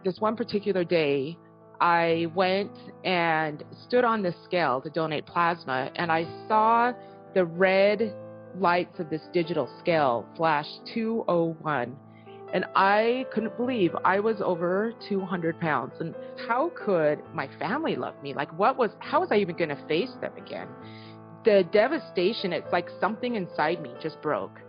this one particular day, I went and stood on this scale to donate plasma, and I saw the red lights of this digital scale flash 201. And I couldn't believe I was over 200 pounds. And how could my family love me? Like, how was I even going to face them again? The devastation, it's like something inside me just broke.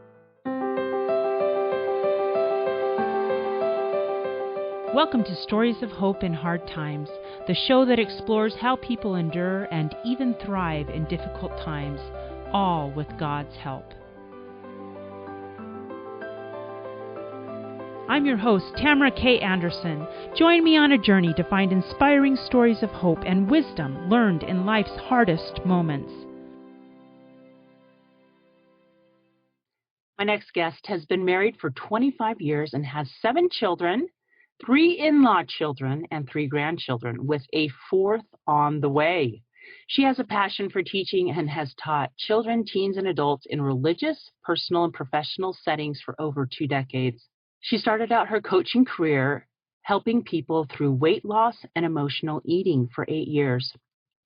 Welcome to Stories of Hope in Hard Times, the show that explores how people endure and even thrive in difficult times, all with God's help. I'm your host, Tamara Anderson. Join me on a journey to find inspiring stories of hope and wisdom learned in life's hardest moments. My next guest has been married for 25 years and has 7 children, 3 in-law children, and 3 grandchildren, with a 4th on the way. She has a passion for teaching and has taught children, teens, and adults in religious, personal, and professional settings for over 2 decades. She started out her coaching career helping people through weight loss and emotional eating for 8 years.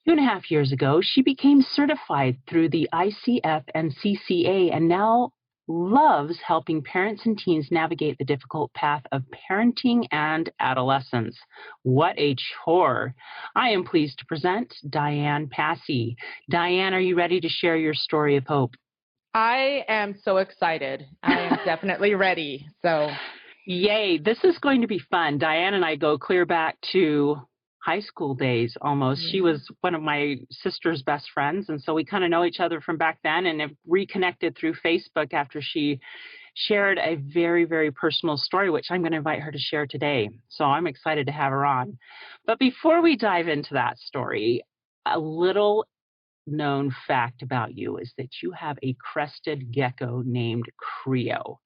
2.5 years ago, she became certified through the ICF and CCA and now loves helping parents and teens navigate the difficult path of parenting and adolescence. What a chore. I am pleased to present Diane Passey. Diane, are you ready to share your story of hope? I am so excited. I am definitely ready. So, yay. This is going to be fun. Diane and I go clear back to high school days almost. She was one of my sister's best friends, and so we kind of know each other from back then and have reconnected through Facebook after she shared a very, very personal story, which I'm going to invite her to share today. So I'm excited to have her on. But before we dive into that story, a little known fact about you is that you have a crested gecko named Creo.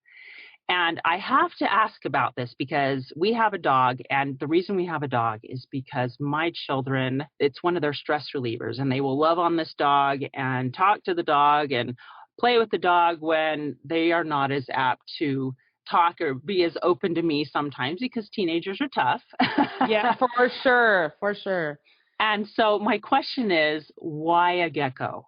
And I have to ask about this because we have a dog, and the reason we have a dog is because my children, it's one of their stress relievers, and they will love on this dog and talk to the dog and play with the dog when they are not as apt to talk or be as open to me sometimes because teenagers are tough. Yeah, for sure. And so my question is, why a gecko?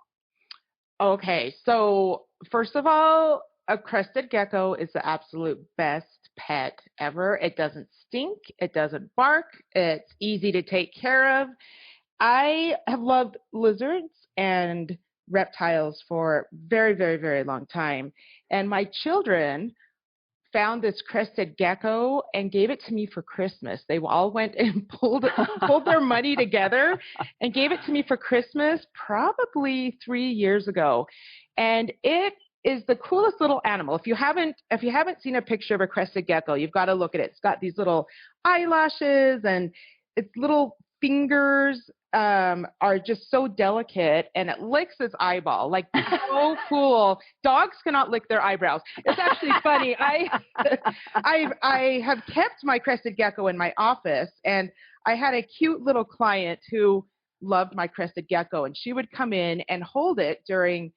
Okay, so first of all, a crested gecko is the absolute best pet ever. It doesn't stink. It doesn't bark. It's easy to take care of. I have loved lizards and reptiles for a very, very, very long time. And my children found this crested gecko and gave it to me for Christmas. They all went and pulled their money together and gave it to me for Christmas probably 3 years ago. And it is the coolest little animal. If you haven't seen a picture of a crested gecko, you've got to look at it. It's got these little eyelashes, and its little fingers are just so delicate, and it licks its eyeball. Like, so cool. Dogs cannot lick their eyebrows. It's actually funny. I have kept my crested gecko in my office, and I had a cute little client who loved my crested gecko, and she would come in and hold it during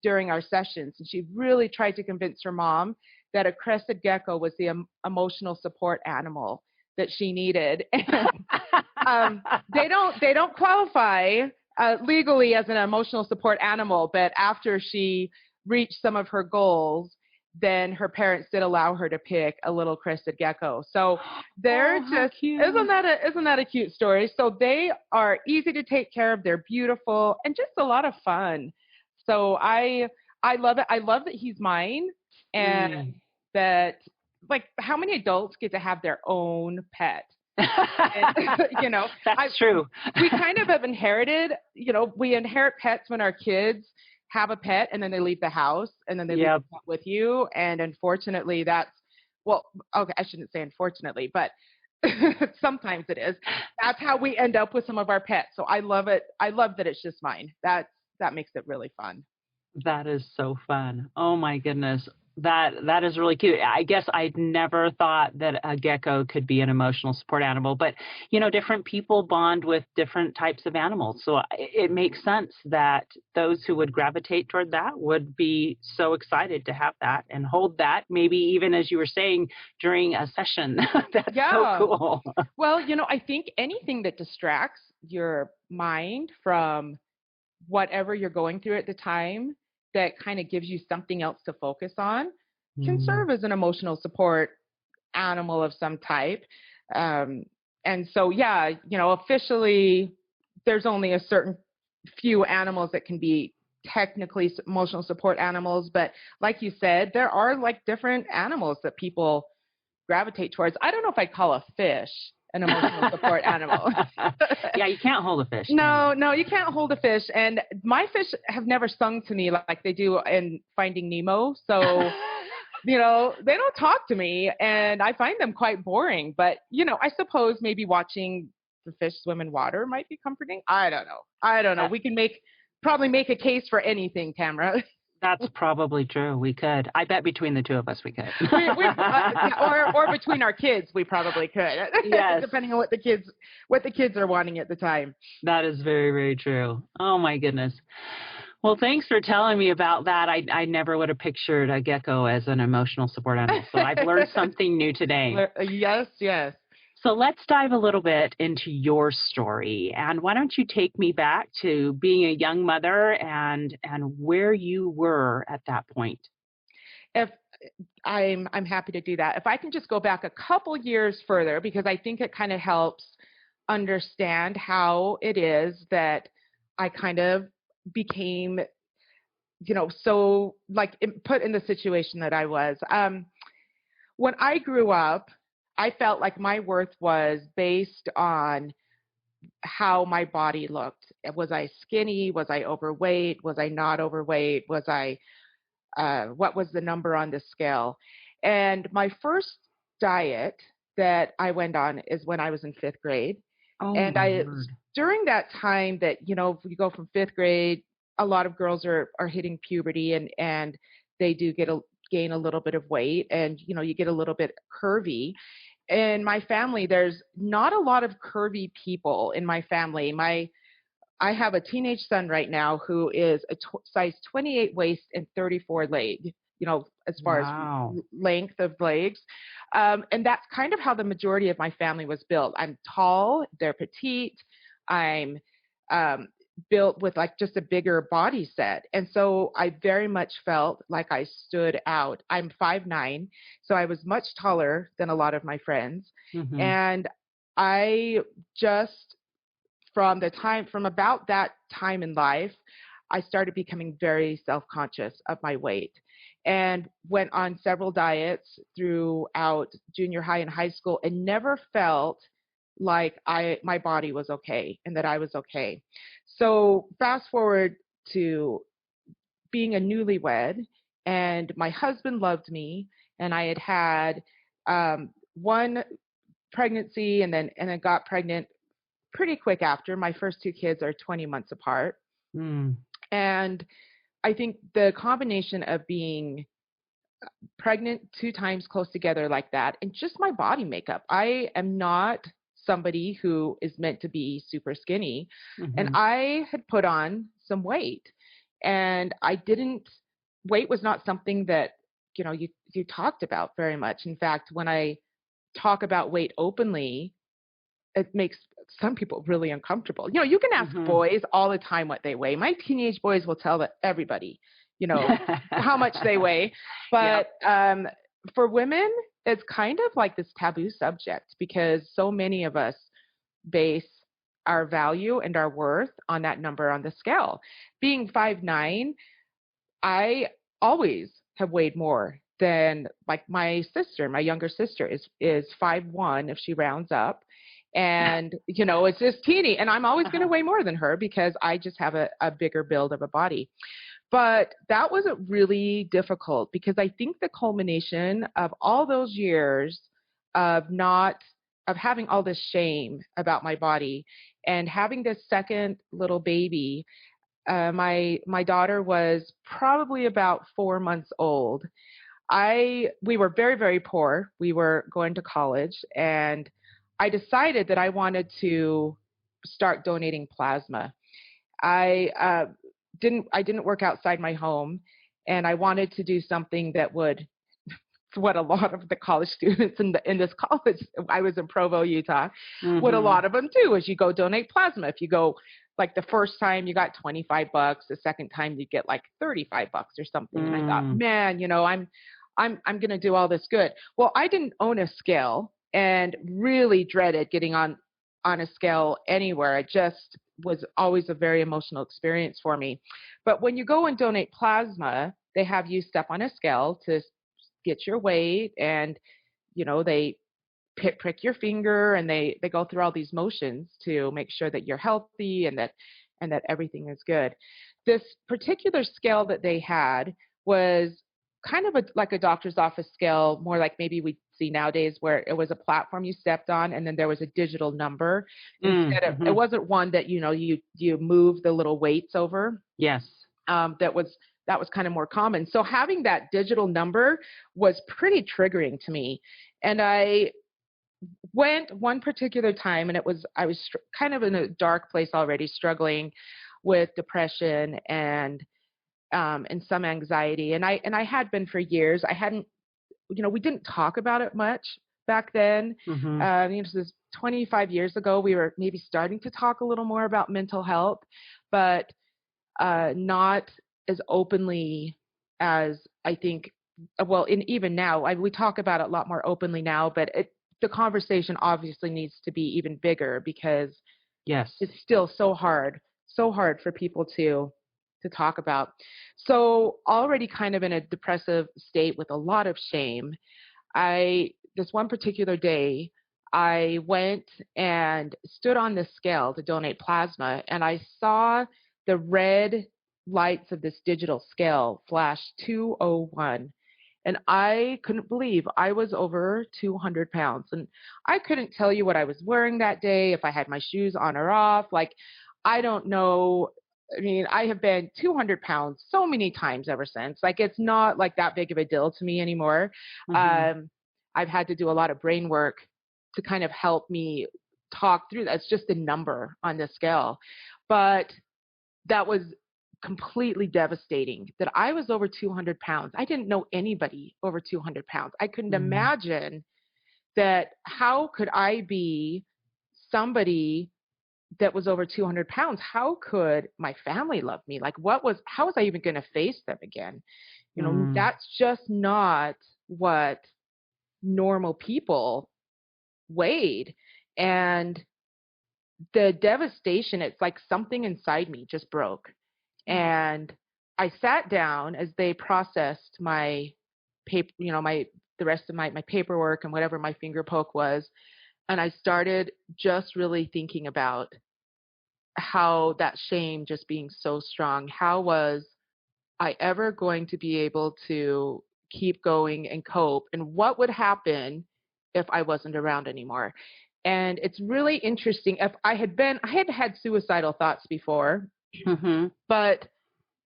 our sessions. And she really tried to convince her mom that a crested gecko was the emotional support animal that she needed. And, they don't qualify legally as an emotional support animal, but after she reached some of her goals, then her parents did allow her to pick a little crested gecko. So they're just cute. Isn't that a cute story? So they are easy to take care of. They're beautiful and just a lot of fun. So I love it. I love that he's mine, and that, like, how many adults get to have their own pet? And, that's true. We kind of have inherited, we inherit pets when our kids have a pet and then they leave the house and then they leave the pet with you. And unfortunately I shouldn't say unfortunately, but sometimes it is. That's how we end up with some of our pets. So I love it. I love that it's just mine. That makes it really fun. That is so fun. Oh my goodness. That is really cute. I guess I'd never thought that a gecko could be an emotional support animal, but different people bond with different types of animals. So it makes sense that those who would gravitate toward that would be so excited to have that and hold that, maybe even as you were saying, during a session. That's so cool. Well, I think anything that distracts your mind from whatever you're going through at the time, that kind of gives you something else to focus on, can serve as an emotional support animal of some type. And so, yeah, officially there's only a certain few animals that can be technically emotional support animals. But like you said, there are like different animals that people gravitate towards. I don't know if I'd call a fish an emotional support animal. Yeah, you can't hold a fish. No, you can't hold a fish. And my fish have never sung to me like they do in Finding Nemo. So, they don't talk to me, and I find them quite boring. But, I suppose maybe watching the fish swim in water might be comforting. I don't know. We can probably make a case for anything, Tamara. That's probably true. We could. I bet between the two of us we could. or between our kids, we probably could. Yes. Depending on what the kids are wanting at the time. That is very, very true. Oh my goodness. Well, thanks for telling me about that. I never would have pictured a gecko as an emotional support animal. So I've learned something new today. Yes. So let's dive a little bit into your story. And why don't you take me back to being a young mother and where you were at that point? If I'm happy to do that. If I can just go back a couple years further, because I think it kind of helps understand how it is that I kind of became, so like put in the situation that I was. When I grew up, I felt like my worth was based on how my body looked. Was I skinny? Was I overweight? Was I not overweight? What was the number on the scale? And my first diet that I went on is when I was in 5th grade. Oh, and during that time that, if you go from 5th grade, a lot of girls are hitting puberty, and they do gain a little bit of weight, and, you get a little bit curvy. In my family, there's not a lot of curvy people in my family. I have a teenage son right now who is a size 28 waist and 34 leg, as far as length of legs. And that's kind of how the majority of my family was built. I'm tall, they're petite. I'm built with like just a bigger body set. And so I very much felt like I stood out. I'm 5'9", so I was much taller than a lot of my friends. Mm-hmm. And I just, from about that time in life, I started becoming very self-conscious of my weight, and went on several diets throughout junior high and high school, and never felt like my body was okay and that I was okay. So fast forward to being a newlywed, and my husband loved me, and I had one pregnancy, and then got pregnant pretty quick after. My first 2 kids are 20 months apart. And I think the combination of being pregnant 2 times close together like that, and just my body makeup. I am not somebody who is meant to be super skinny. Mm-hmm. And I had put on some weight, and weight was not something that, you talked about very much. In fact, when I talk about weight openly, it makes some people really uncomfortable. You can ask Mm-hmm. boys all the time what they weigh. My teenage boys will tell everybody, how much they weigh. But for women, it's kind of like this taboo subject, because so many of us base our value and our worth on that number on the scale. Being 5'9", I always have weighed more than like my younger sister is 5'1" if she rounds up. And, it's just teeny, and I'm always going to weigh more than her because I just have a bigger build of a body. But that wasn't really difficult, because I think the culmination of all those years of having all this shame about my body, and having this second little baby, my daughter was probably about 4 months old. We were very, very poor. We were going to college, and I decided that I wanted to start donating plasma. I didn't work outside my home, and I wanted to do something that would what a lot of the college students in this college, I was in Provo, Utah, what a Mm-hmm. lot of them do is you go donate plasma. If you go, like, the first time you got $25, the second time you get like $35 or something. And I thought, man, I'm going to do all this good. Well, I didn't own a scale and really dreaded getting on a scale anywhere. It just was always a very emotional experience for me. But when you go and donate plasma, they have you step on a scale to get your weight, and they prick your finger, and they go through all these motions to make sure that you're healthy and that everything is good. This particular scale that they had was kind of like a doctor's office scale, more like maybe we see nowadays, where it was a platform you stepped on and then there was a digital number instead of, it wasn't one that you move the little weights over. Yes. That was kind of more common. So having that digital number was pretty triggering to me. And I went one particular time, and I was kind of in a dark place already, struggling with depression and some anxiety. And I had been for years. I hadn't, we didn't talk about it much back then. This is 25 years ago. We were maybe starting to talk a little more about mental health, but not as openly as I think. Well, even now, we talk about it a lot more openly now, but the conversation obviously needs to be even bigger, because yes, it's still so hard for people to talk about. So already kind of in a depressive state with a lot of shame, this one particular day, I went and stood on the scale to donate plasma, and I saw the red lights of this digital scale flash 201. And I couldn't believe I was over 200 pounds. And I couldn't tell you what I was wearing that day, if I had my shoes on or off. Like, I don't know. I mean, I have been 200 pounds so many times ever since. Like, it's not like that big of a deal to me anymore. I've had to do a lot of brain work to kind of help me talk through that. It's just a number on the scale. But that was completely devastating, that I was over 200 pounds. I didn't know anybody over 200 pounds. I couldn't imagine that. How could I be somebody that was over 200 pounds? How could my family love me? Like, how was I even going to face them again? That's just not what normal people weighed. And the devastation, it's like something inside me just broke. And I sat down as they processed my paper, the rest of my paperwork and whatever my finger poke was. And I started just really thinking about how that shame just being so strong, how was I ever going to be able to keep going and cope? And what would happen if I wasn't around anymore? And it's really interesting. If I had suicidal thoughts before, but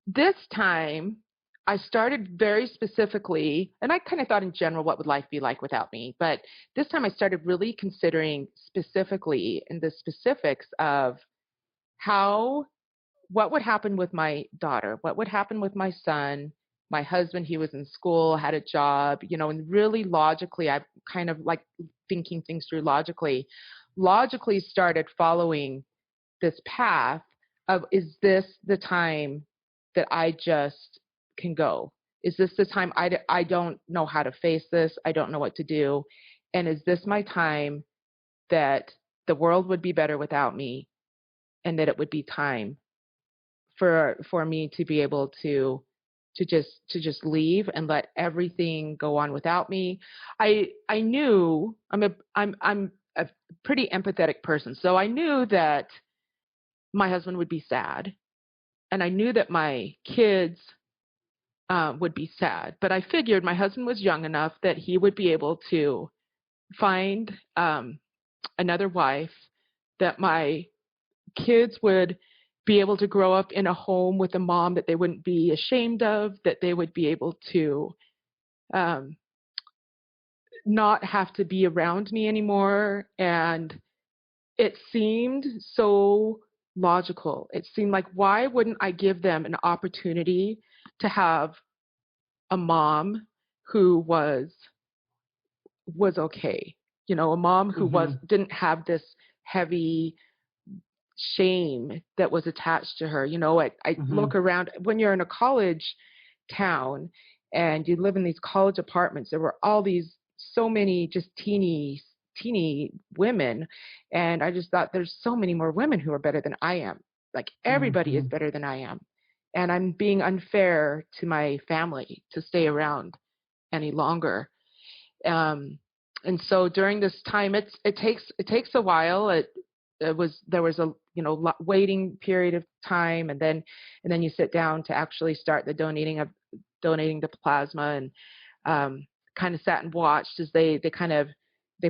this time I started very specifically, and I kind of thought in general, what would life be like without me? But this time I started really considering specifically in the specifics of what would happen with my daughter, what would happen with my son, my husband. He was in school, had a job, and really logically, I kind of like thinking things through logically started following this path of, is this the time that I just can go? Is this the time I don't know how to face this? I don't know what to do. And is this my time that the world would be better without me, and that it would be time for me to be able to just leave and let everything go on without me? I knew I'm a pretty empathetic person, so I knew that my husband would be sad, and I knew that my kids would be sad. But I figured my husband was young enough that he would be able to find another wife, that my kids would be able to grow up in a home with a mom that they wouldn't be ashamed of, that they would be able to not have to be around me anymore. And it seemed so logical. It seemed like, why wouldn't I give them an opportunity to have a mom who was okay, a mom who didn't have this heavy shame that was attached to her. I look around when you're in a college town and you live in these college apartments. There were so many just teeny women, and I just thought there's so many more women who are better than I am. Like everybody is better than I am, and I'm being unfair to my family to stay around any longer. And so during this time, it takes a while. There was a waiting period of time, and then you sit down to actually start the donating the plasma, and kind of sat and watched as they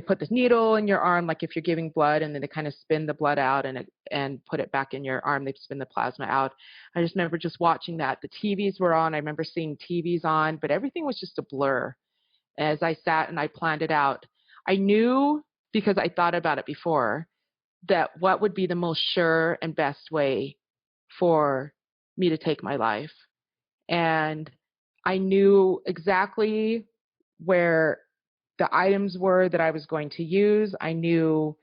put this needle in your arm, like if you're giving blood, and then they kind of spin the blood out and put it back in your arm. They spin the plasma out. I just remember just watching that. The TVs were on. I remember seeing TVs on, but everything was just a blur. As I sat and I planned it out, I knew, because I thought about it before, that what would be the most sure and best way for me to take my life. And I knew exactly where the items were that I was going to use. I knew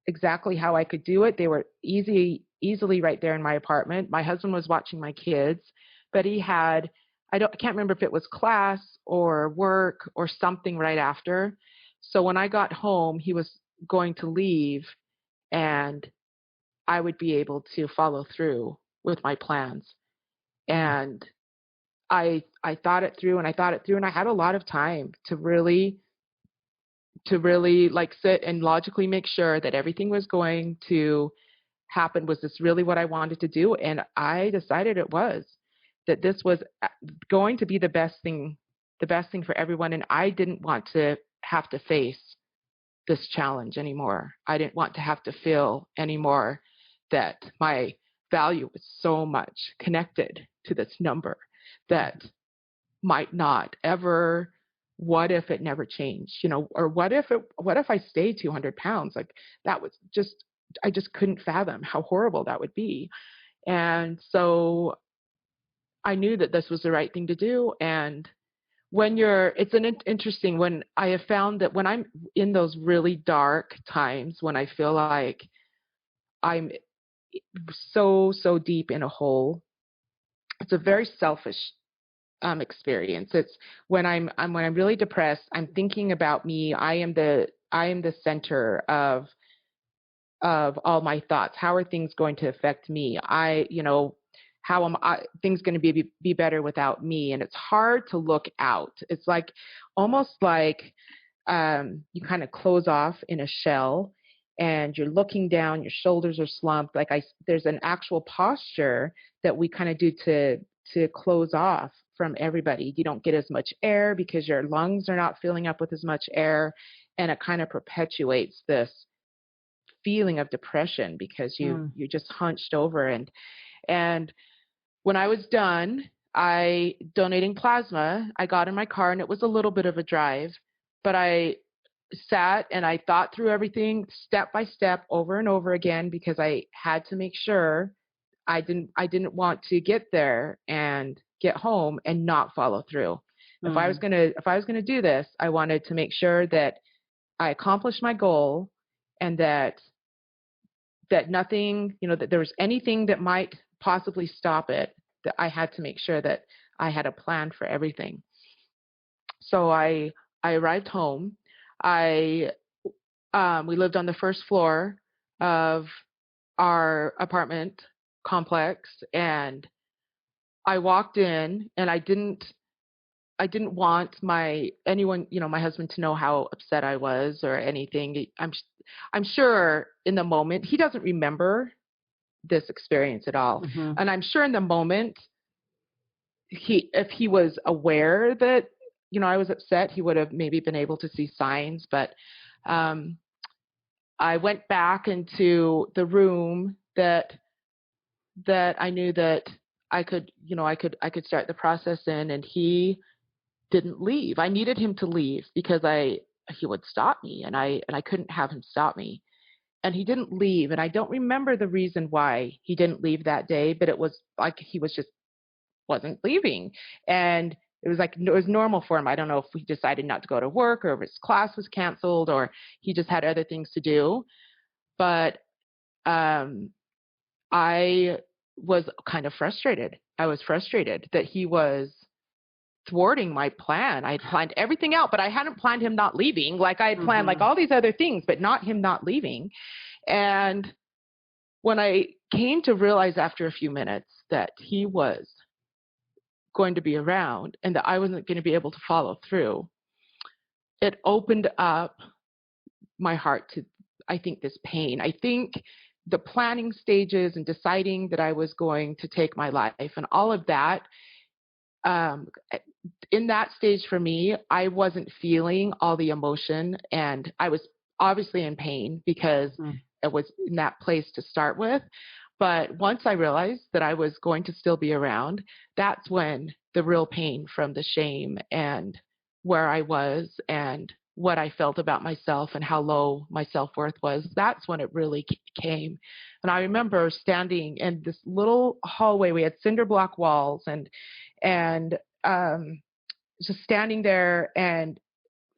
exactly how I could do it. They were easily right there in my apartment. My husband was watching my kids, but he had, I can't remember if it was class or work or something right after. So when I got home, he was going to leave, and I would be able to follow through with my plans. And I thought it through, and I had a lot of time to really like sit and logically make sure that everything was going to happen. Was this really what I wanted to do? And I decided that this was going to be the best thing for everyone. And I didn't want to have to face this challenge anymore. I didn't want to have to feel anymore that my value was so much connected to this number that might not ever. What if it never changed? Or what if I stayed 200 pounds? Like, that was just, I just couldn't fathom how horrible that would be. And so I knew that this was the right thing to do. And it's interesting, when I have found that when I'm in those really dark times, when I feel like I'm so deep in a hole, it's a very selfish experience. It's when I'm really depressed, I'm thinking about me. I am the center of all my thoughts. How are things going to affect me? How am things going to be better without me? And it's hard to look out. It's like almost like you kind of close off in a shell, and you're looking down. Your shoulders are slumped. There's an actual posture that we kind of do to close off from everybody. You don't get as much air because your lungs are not filling up with as much air, and it kind of perpetuates this feeling of depression because you're just hunched over. And when I was done donating plasma, I got in my car, and it was a little bit of a drive, but I sat and I thought through everything step by step over and over again, because I had to make sure I didn't want to get there and get home and not follow through. If I was going to do this, I wanted to make sure that I accomplished my goal, and that nothing, that there was anything that might possibly stop it, that I had to make sure that I had a plan for everything. So I arrived home. We lived on the first floor of our apartment complex, and I walked in, and I didn't want my husband to know how upset I was or anything. I'm sure in the moment he doesn't remember this experience at all. And I'm sure in the moment if he was aware that I was upset, he would have maybe been able to see signs. But I went back into the room that I knew that I could start the process in, and he didn't leave. I needed him to leave because he would stop me, and I couldn't have him stop me. And he didn't leave, and I don't remember the reason why he didn't leave that day, but it was like he was just wasn't leaving. And it was like it was normal for him. I don't know if he decided not to go to work, or if his class was canceled, or he just had other things to do. But I was kind of frustrated. I was frustrated that he was thwarting my plan. I had planned everything out, but I hadn't planned him not leaving. Like I had planned like all these other things, but not him not leaving. And when I came to realize after a few minutes that he was going to be around and that I wasn't going to be able to follow through, it opened up my heart to, I think, this pain. I think the planning stages and deciding that I was going to take my life and all of that, in that stage for me, I wasn't feeling all the emotion, and I was obviously in pain because it was in that place to start with. But once I realized that I was going to still be around, that's when the real pain from the shame and where I was and what I felt about myself and how low my self-worth was, that's when it really came. And I remember standing in this little hallway. We had cinder block walls, and just standing there and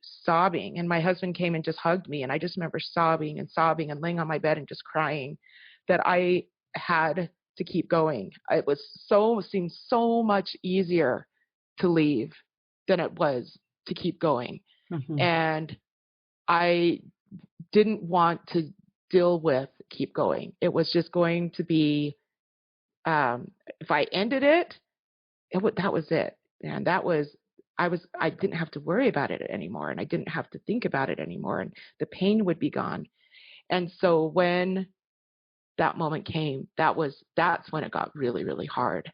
sobbing. And my husband came and just hugged me. And I just remember sobbing and laying on my bed and just crying that I had to keep going. It seemed so much easier to leave than it was to keep going. And I didn't want to deal with keep going. It was just going to be, if I ended it, that was it. And I didn't have to worry about it anymore, and I didn't have to think about it anymore, and the pain would be gone. And so when that moment came, that's when it got really, really hard.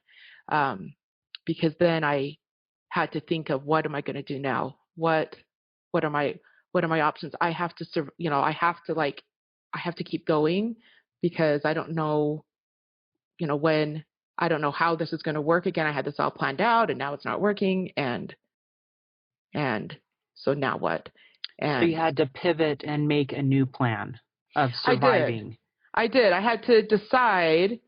Because then I had to think of, what am I going to do now? What are my options? I have to I have to keep going, because I don't know, when, I don't know how this is going to work again. I had this all planned out, and now it's not working. And so now what? And so you had to pivot and make a new plan of surviving. I did. I had to decide,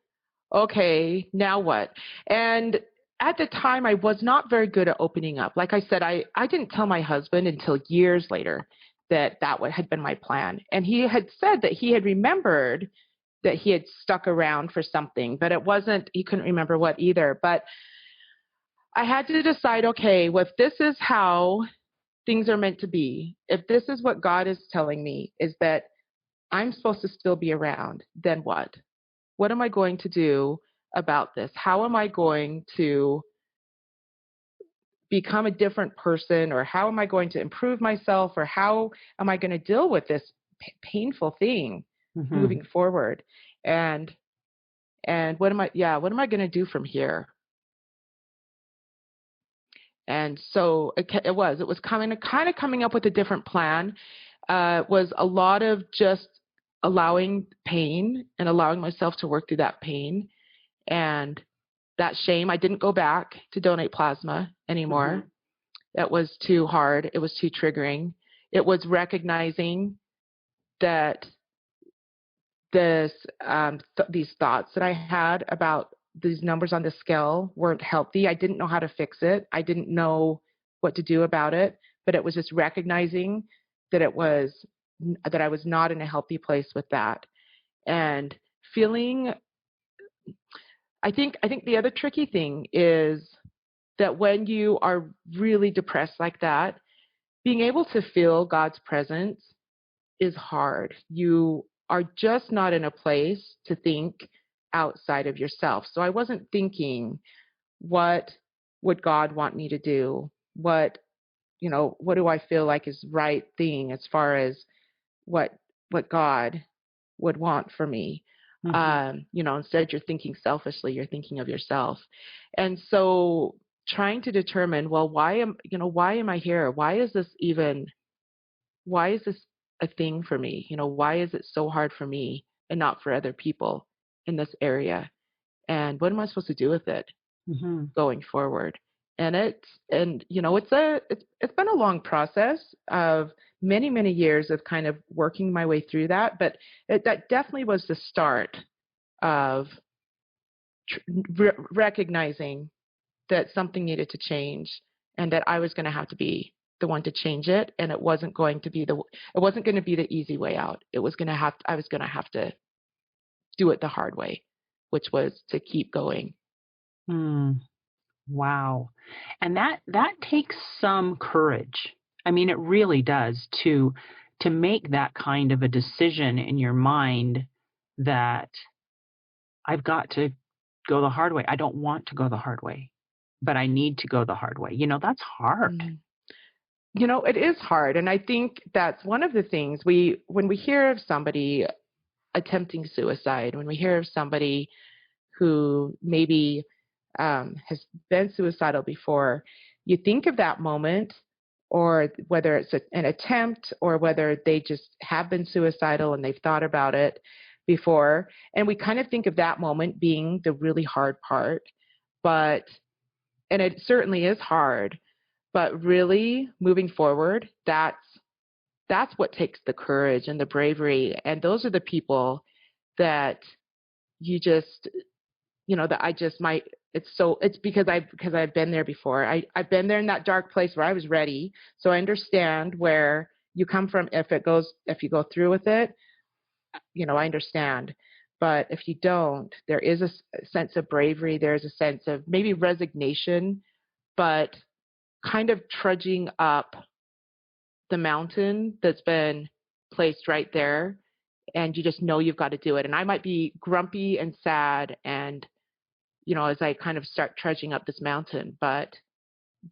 okay, now what? And at the time, I was not very good at opening up. Like I said, I didn't tell my husband until years later that had been my plan. And he had said that he had remembered that he had stuck around for something, but he couldn't remember what either. But I had to decide, okay, well, if this is how things are meant to be, if this is what God is telling me, is that I'm supposed to still be around, then what? What am I going to do about this? How am I going to become a different person, or how am I going to improve myself, or how am I going to deal with this painful thing moving forward? And what am I going to do from here? And so it was kind of coming up with a different plan. Was a lot of just allowing pain and allowing myself to work through that pain and that shame. I didn't go back to donate plasma anymore. That was too hard. It was too triggering. It was recognizing that these thoughts that I had about these numbers on the scale weren't healthy. I didn't know how to fix it. I didn't know what to do about it, but it was just recognizing that I was not in a healthy place with that. And feeling, I think the other tricky thing is that when you are really depressed like that, being able to feel God's presence is hard. You are just not in a place to think outside of yourself. So I wasn't thinking, what would God want me to do? What do I feel like is right thing as far as what God would want for me? Instead you're thinking selfishly, you're thinking of yourself. And so trying to determine, well, why am I here? Why is this a thing for me? Why is it so hard for me and not for other people in this area? And what am I supposed to do with it going forward? And it's been a long process of many, many years of kind of working my way through that, but that definitely was the start of recognizing that something needed to change and that I was going to have to be the one to change it, and it wasn't going to be the easy way out. I was going to have to do it the hard way, which was to keep going. Wow. And that takes some courage. I mean, it really does to make that kind of a decision in your mind that I've got to go the hard way. I don't want to go the hard way, but I need to go the hard way. That's hard. It is hard. And I think that's one of the things when we hear of somebody attempting suicide, when we hear of somebody who maybe has been suicidal before, you think of that moment, or whether it's an attempt or whether they just have been suicidal and they've thought about it before. And we kind of think of that moment being the really hard part. And it certainly is hard, but really moving forward, that's what takes the courage and the bravery. And those are the people that you just, that I just might, it's because I've been there before. I've been there in that dark place where I was ready. So I understand where you come from. If you go through with it, I understand. But if you don't, there is a sense of bravery. There's a sense of maybe resignation, but kind of trudging up the mountain that's been placed right there. And you just know you've got to do it. And I might be grumpy and sad and, as I kind of start trudging up this mountain, but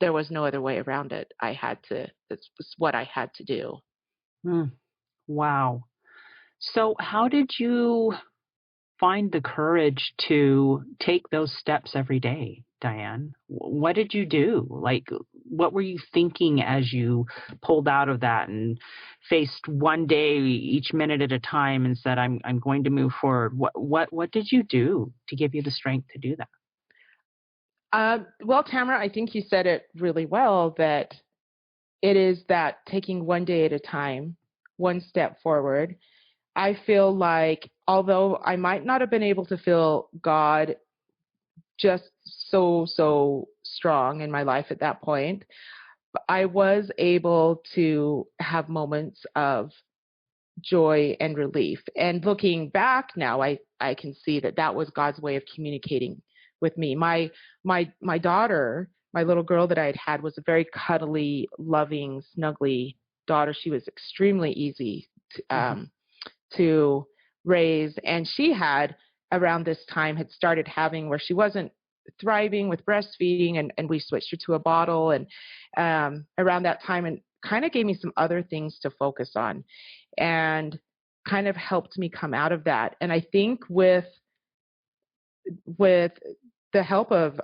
there was no other way around it. This was what I had to do. Wow. So how did you find the courage to take those steps every day, Diane? What did you do? Like, what were you thinking as you pulled out of that and faced one day, each minute at a time, and said, I'm going to move forward? What did you do to give you the strength to do that? Well, Tamara, I think you said it really well, that it is that taking one day at a time, one step forward. I feel like although I might not have been able to feel God just so strong in my life at that point, I was able to have moments of joy and relief. And looking back now, I can see that was God's way of communicating with me. My daughter, my little girl that I had was a very cuddly, loving, snuggly daughter. She was extremely easy to raise, and she had around this time had started having where she wasn't thriving with breastfeeding, and we switched her to a bottle, and around that time, and kind of gave me some other things to focus on and kind of helped me come out of that. And I think with the help of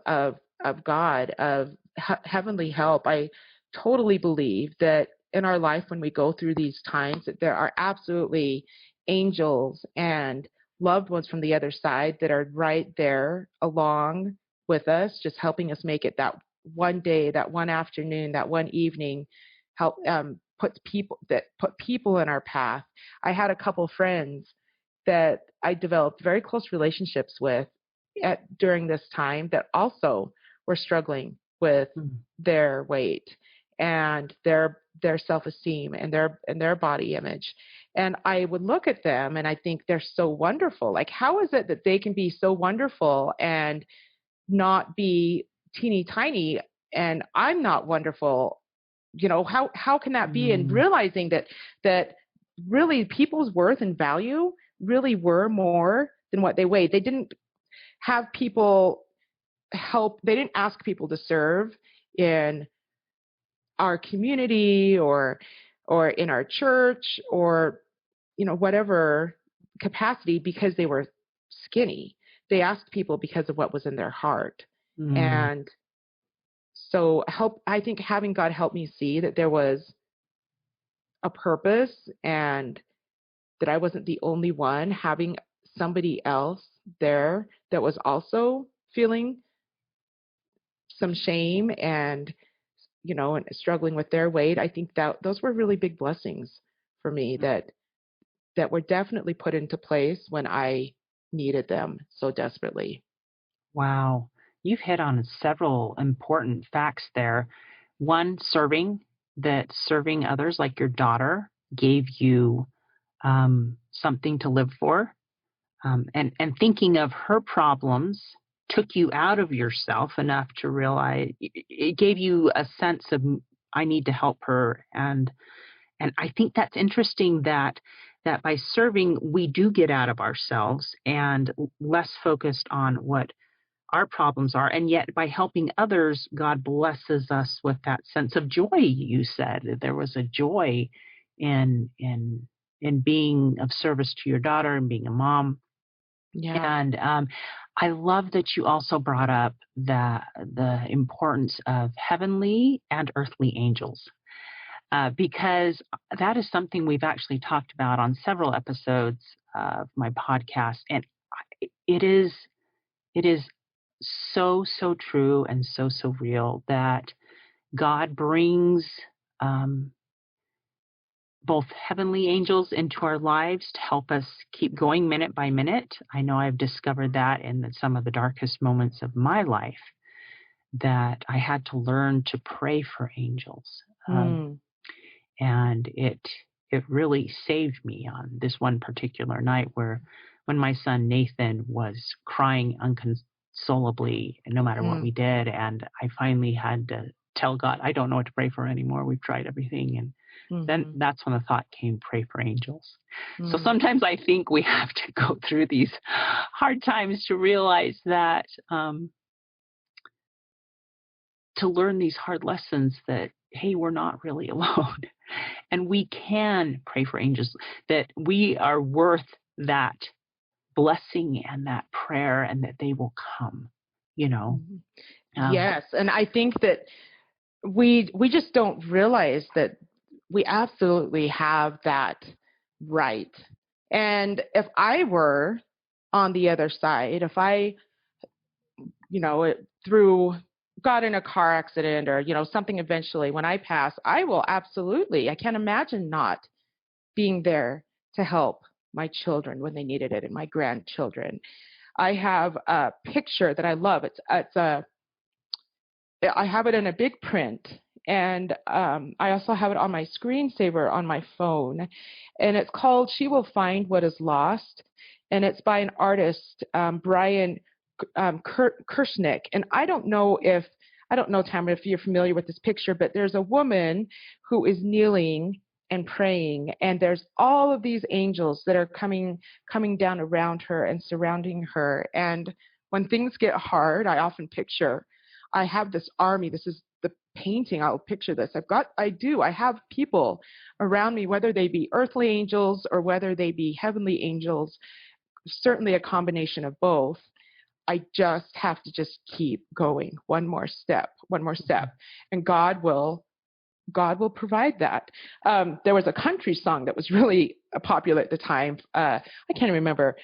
God, of heavenly help, I totally believe that in our life, when we go through these times, that there are absolutely angels and loved ones from the other side that are right there along with us, just helping us make it that one day, that one afternoon, that one evening, help put people in our path. I had a couple friends that I developed very close relationships with during this time that also were struggling with their weight and their self-esteem and their body image. And I would look at them and I think they're so wonderful. Like, how is it that they can be so wonderful and not be teeny tiny, and I'm not wonderful? How can that be? And realizing that really people's worth and value really were more than what they weighed. They didn't have people help. They didn't ask people to serve in our community or in our church or whatever capacity because they were skinny. They asked people because of what was in their heart. And so I think having God help me see that there was a purpose and that I wasn't the only one, having somebody else there that was also feeling some shame and, and struggling with their weight, I think that those were really big blessings for me that were definitely put into place when I needed them so desperately. Wow. You've hit on several important facts there. One, serving others, like your daughter, gave you something to live for. And thinking of her problems took you out of yourself enough to realize it gave you a sense of, I need to help her. And I think that's interesting that by serving, we do get out of ourselves and less focused on what our problems are. And yet by helping others, God blesses us with that sense of joy. You said there was a joy in being of service to your daughter and being a mom. Yeah. And I love that you also brought up the importance of heavenly and earthly angels, because that is something we've actually talked about on several episodes of my podcast, and it is so true and so real that God brings both heavenly angels into our lives to help us keep going minute by minute. I know I've discovered that in some of the darkest moments of my life, that I had to learn to pray for angels. And it really saved me on this one particular night when my son Nathan was crying inconsolably no matter what we did. And I finally had to tell God, I don't know what to pray for anymore. We've tried everything. And then that's when the thought came, pray for angels. So sometimes I think we have to go through these hard times to realize that, to learn these hard lessons that, hey, we're not really alone. And we can pray for angels, that we are worth that blessing and that prayer, and that they will come, Yes. And I think that we just don't realize that we absolutely have that right. And if I were on the other side, if I, got in a car accident or, something eventually, when I pass, I can't imagine not being there to help my children when they needed it and my grandchildren. I have a picture that I love. I have it in a big print, and I also have it on my screensaver on my phone, and it's called "She Will Find What Is Lost," and it's by an artist, Brian Kirschnick. And I don't know, Tamara, if you're familiar with this picture, but there's a woman who is kneeling and praying, and there's all of these angels that are coming down around her and surrounding her. And when things get hard, I often picture, I have this army. This is the painting. I'll picture this. I have people around me, whether they be earthly angels or whether they be heavenly angels, certainly a combination of both. I just have to just keep going. One more step, and God will provide that. There was a country song that was really popular at the time. I can't remember.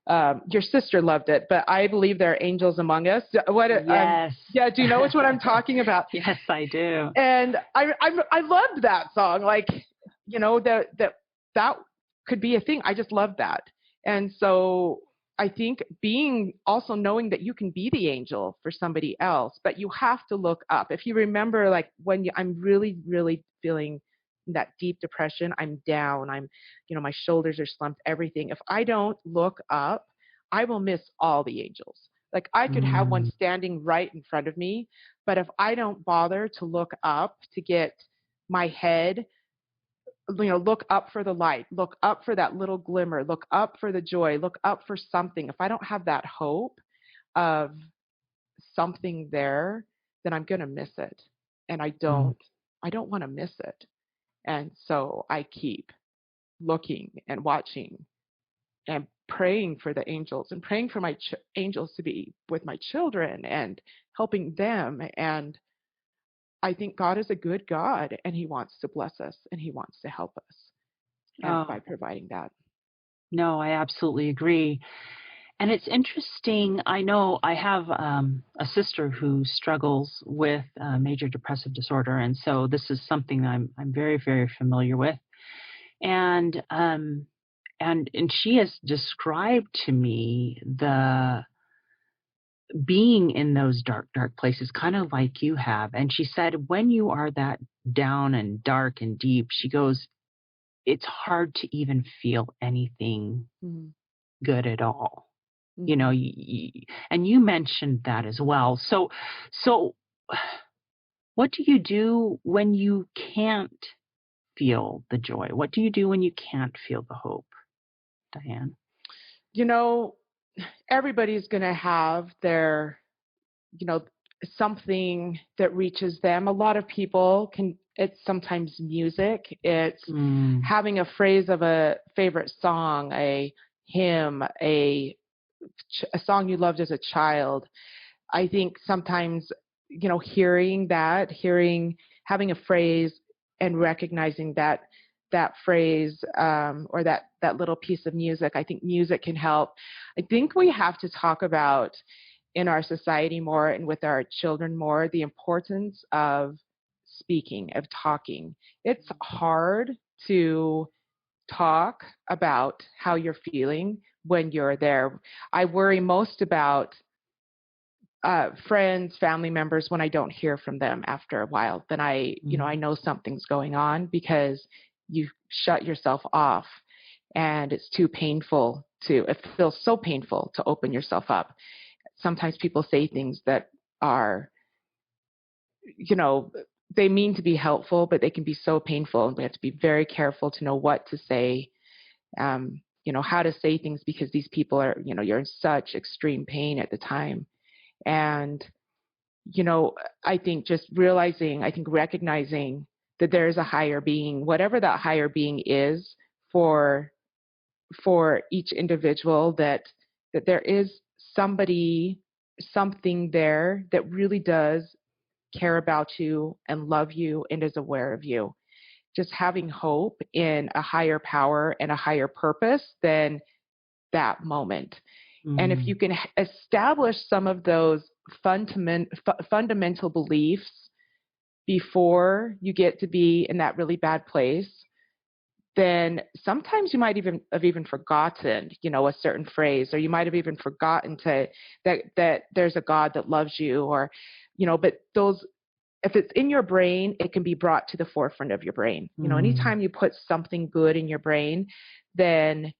Your sister loved it, but I believe there are angels among us. Yes. Yeah. Do you know which one I'm talking about? Yes, I do. And I loved that song. Like, that could be a thing. I just love that. And so I think knowing that you can be the angel for somebody else, but you have to look up. If you remember, like I'm really, really feeling that deep depression, I'm down, my shoulders are slumped, everything. If I don't look up, I will miss all the angels. Like I could have one standing right in front of me, but if I don't bother to look up to get my head, look up for the light, look up for that little glimmer, look up for the joy, look up for something. If I don't have that hope of something there, then I'm going to miss it. And I don't want to miss it. And so I keep looking and watching and praying for the angels and praying for my angels to be with my children and helping them. And I think God is a good God, and he wants to bless us and he wants to help us by providing that. No, I absolutely agree. And it's interesting. I know I have a sister who struggles with major depressive disorder, and so this is something I'm very, very familiar with. And and she has described to me the being in those dark, dark places, kind of like you have. And she said, when you are that down and dark and deep, she goes, it's hard to even feel anything good at all. You know, and you mentioned that as well. So what do you do when you can't feel the joy? What do you do when you can't feel the hope, Diane? You know, everybody's going to have their, you know, something that reaches them. A lot of people it's sometimes music. It's having a phrase of a favorite song, a hymn, a song you loved as a child. I think sometimes, you know, having a phrase and recognizing that phrase or that little piece of music, I think music can help. I think we have to talk about in our society more and with our children more the importance of speaking, of talking. It's hard to talk about how you're feeling when you're there. I worry most about friends, family members, when I don't hear from them after a while. Then I know something's going on because you shut yourself off, and it's too painful it feels so painful to open yourself up. Sometimes people say things that are, you know, they mean to be helpful, but they can be so painful, and we have to be very careful to know what to say, you know, how to say things, because these people are, you know, you're in such extreme pain at the time. And, you know, I think recognizing that there is a higher being, whatever that higher being is for each individual, that there is something there that really does care about you and love you and is aware of you. Just having hope in a higher power and a higher purpose than that moment. And if you can establish some of those fundamental beliefs before you get to be in that really bad place, then sometimes you might have forgotten, you know, a certain phrase, or you might have even forgotten that there's a God that loves you, or, you know, but if it's in your brain, it can be brought to the forefront of your brain. You know, anytime you put something good in your brain, then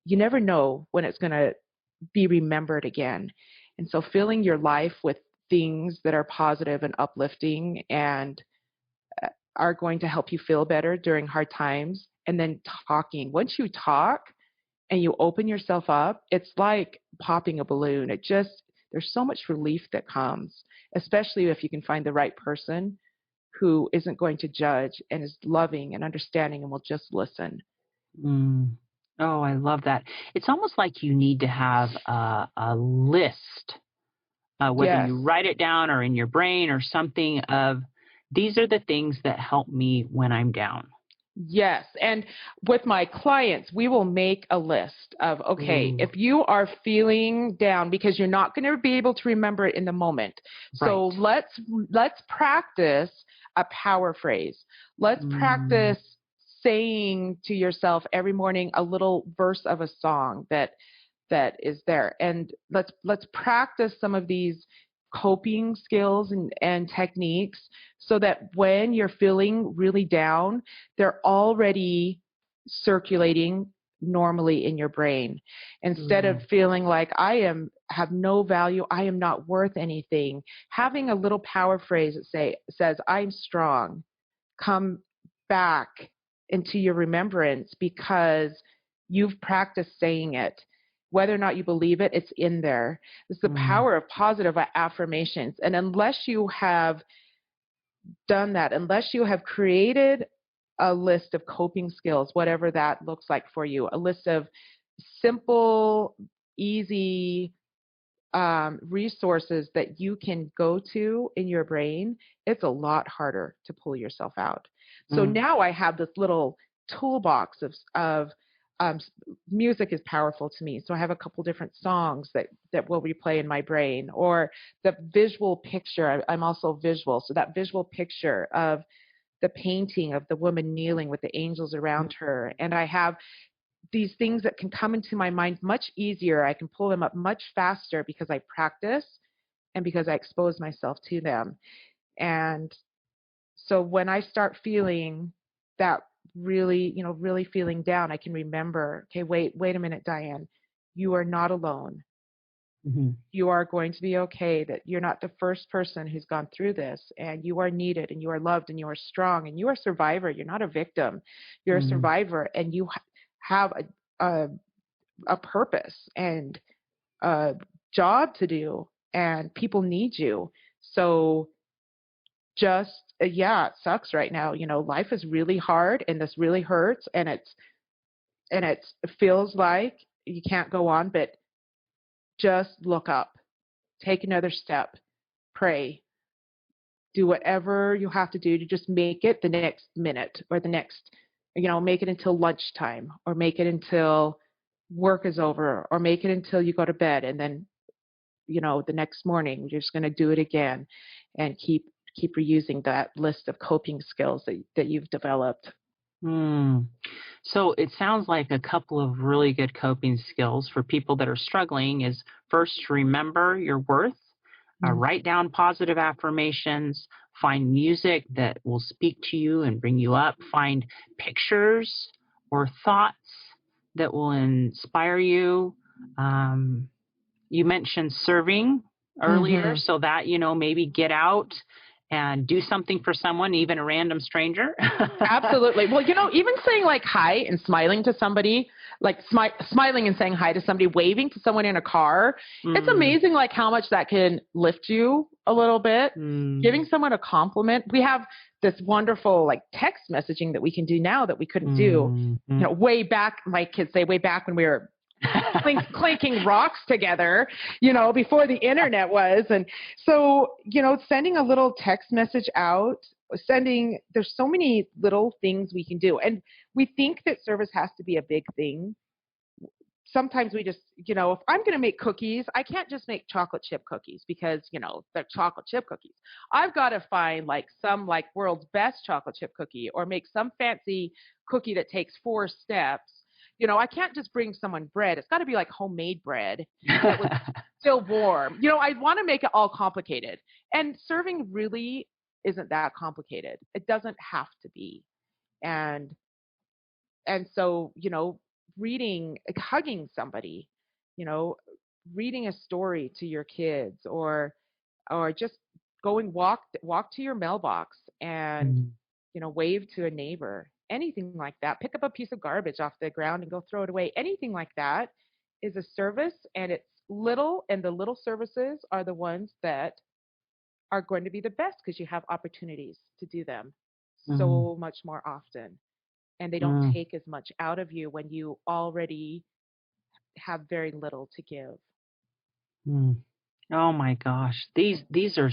you never know when it's going to be remembered again. And so filling your life with things that are positive and uplifting and are going to help you feel better during hard times. And then talking. Once you talk and you open yourself up, it's like popping a balloon. There's so much relief that comes, especially if you can find the right person who isn't going to judge and is loving and understanding and will just listen. Oh, I love that. It's almost like you need to have a list, whether you write it down or in your brain or something, of these are the things that help me when I'm down. Yes. And with my clients, we will make a list of, okay, if you are feeling down, because you're not going to be able to remember it in the moment. Right. So let's practice a power phrase. Let's practice saying to yourself every morning a little verse of a song that is there. And let's practice some of these coping skills and techniques so that when you're feeling really down, they're already circulating normally in your brain. Instead of feeling like have no value, I am not worth anything, having a little power phrase that says, I'm strong, come back into your remembrance because you've practiced saying it. Whether or not you believe it, it's in there. It's the power of positive affirmations. And unless you have done that, unless you have created a list of coping skills, whatever that looks like for you, a list of simple, easy resources that you can go to in your brain, it's a lot harder to pull yourself out. So now I have this little toolbox of music is powerful to me. So I have a couple different songs that will replay in my brain, or the visual picture. I'm also visual. So that visual picture of the painting of the woman kneeling with the angels around her. And I have these things that can come into my mind much easier. I can pull them up much faster because I practice and because I expose myself to them. And so when I start feeling that really feeling down, I can remember, okay, wait a minute, Diane, you are not alone. Mm-hmm. You are going to be okay, that you're not the first person who's gone through this, and you are needed, and you are loved, and you are strong, and you are a survivor. You're not a victim. You're a survivor, and you have a purpose and a job to do, and people need you. So just, yeah, it sucks right now. Life is really hard, and this really hurts, and it feels like you can't go on, but just look up, take another step, pray, do whatever you have to do to just make it the next minute, or the next, make it until lunchtime, or make it until work is over, or make it until you go to bed. And then, the next morning, you're just going to do it again, and keep reusing that list of coping skills that you've developed. So it sounds like a couple of really good coping skills for people that are struggling is, first, remember your worth, write down positive affirmations, find music that will speak to you and bring you up, find pictures or thoughts that will inspire you. You mentioned serving earlier, so that, maybe get out and do something for someone, even a random stranger. Absolutely. Well, even saying like hi and smiling to somebody, like smiling and saying hi to somebody, waving to someone in a car, it's amazing like how much that can lift you a little bit. Giving someone a compliment. We have this wonderful like text messaging that we can do now that we couldn't do, way back, my kids say, way back when we were clinking rocks together, before the internet was. And so, sending a little text message out, there's so many little things we can do. And we think that service has to be a big thing. Sometimes we just, if I'm going to make cookies, I can't just make chocolate chip cookies because, they're chocolate chip cookies. I've got to find like some like world's best chocolate chip cookie, or make some fancy cookie that takes 4 steps. I can't just bring someone bread. It's got to be like homemade bread that was still warm. I want to make it all complicated. And serving really isn't that complicated. It doesn't have to be. And so, reading, hugging somebody, reading a story to your kids, or just going walk to your mailbox and, wave to a neighbor. Anything like that. Pick up a piece of garbage off the ground and go throw it away. Anything like that is a service, and it's little, and the little services are the ones that are going to be the best because you have opportunities to do them so much more often, and they don't take as much out of you when you already have very little to give. Oh my gosh, these are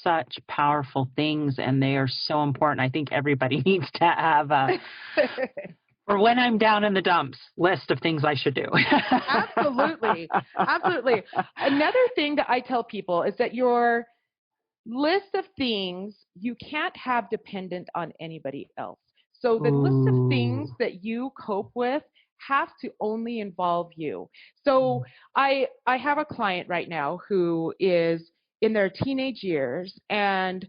such powerful things, and they are so important. I think everybody needs to have a or when I'm down in the dumps list of things I should do. Absolutely. Another thing that I tell people is that your list of things you can't have dependent on anybody else. So the list of things that you cope with have to only involve you. So I have a client right now who is in their teenage years, and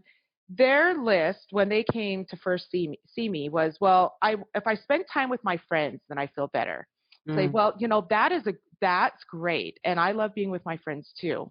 their list when they came to first see me was, well, if I spend time with my friends, then I feel better. Say, well, that's great, and I love being with my friends too,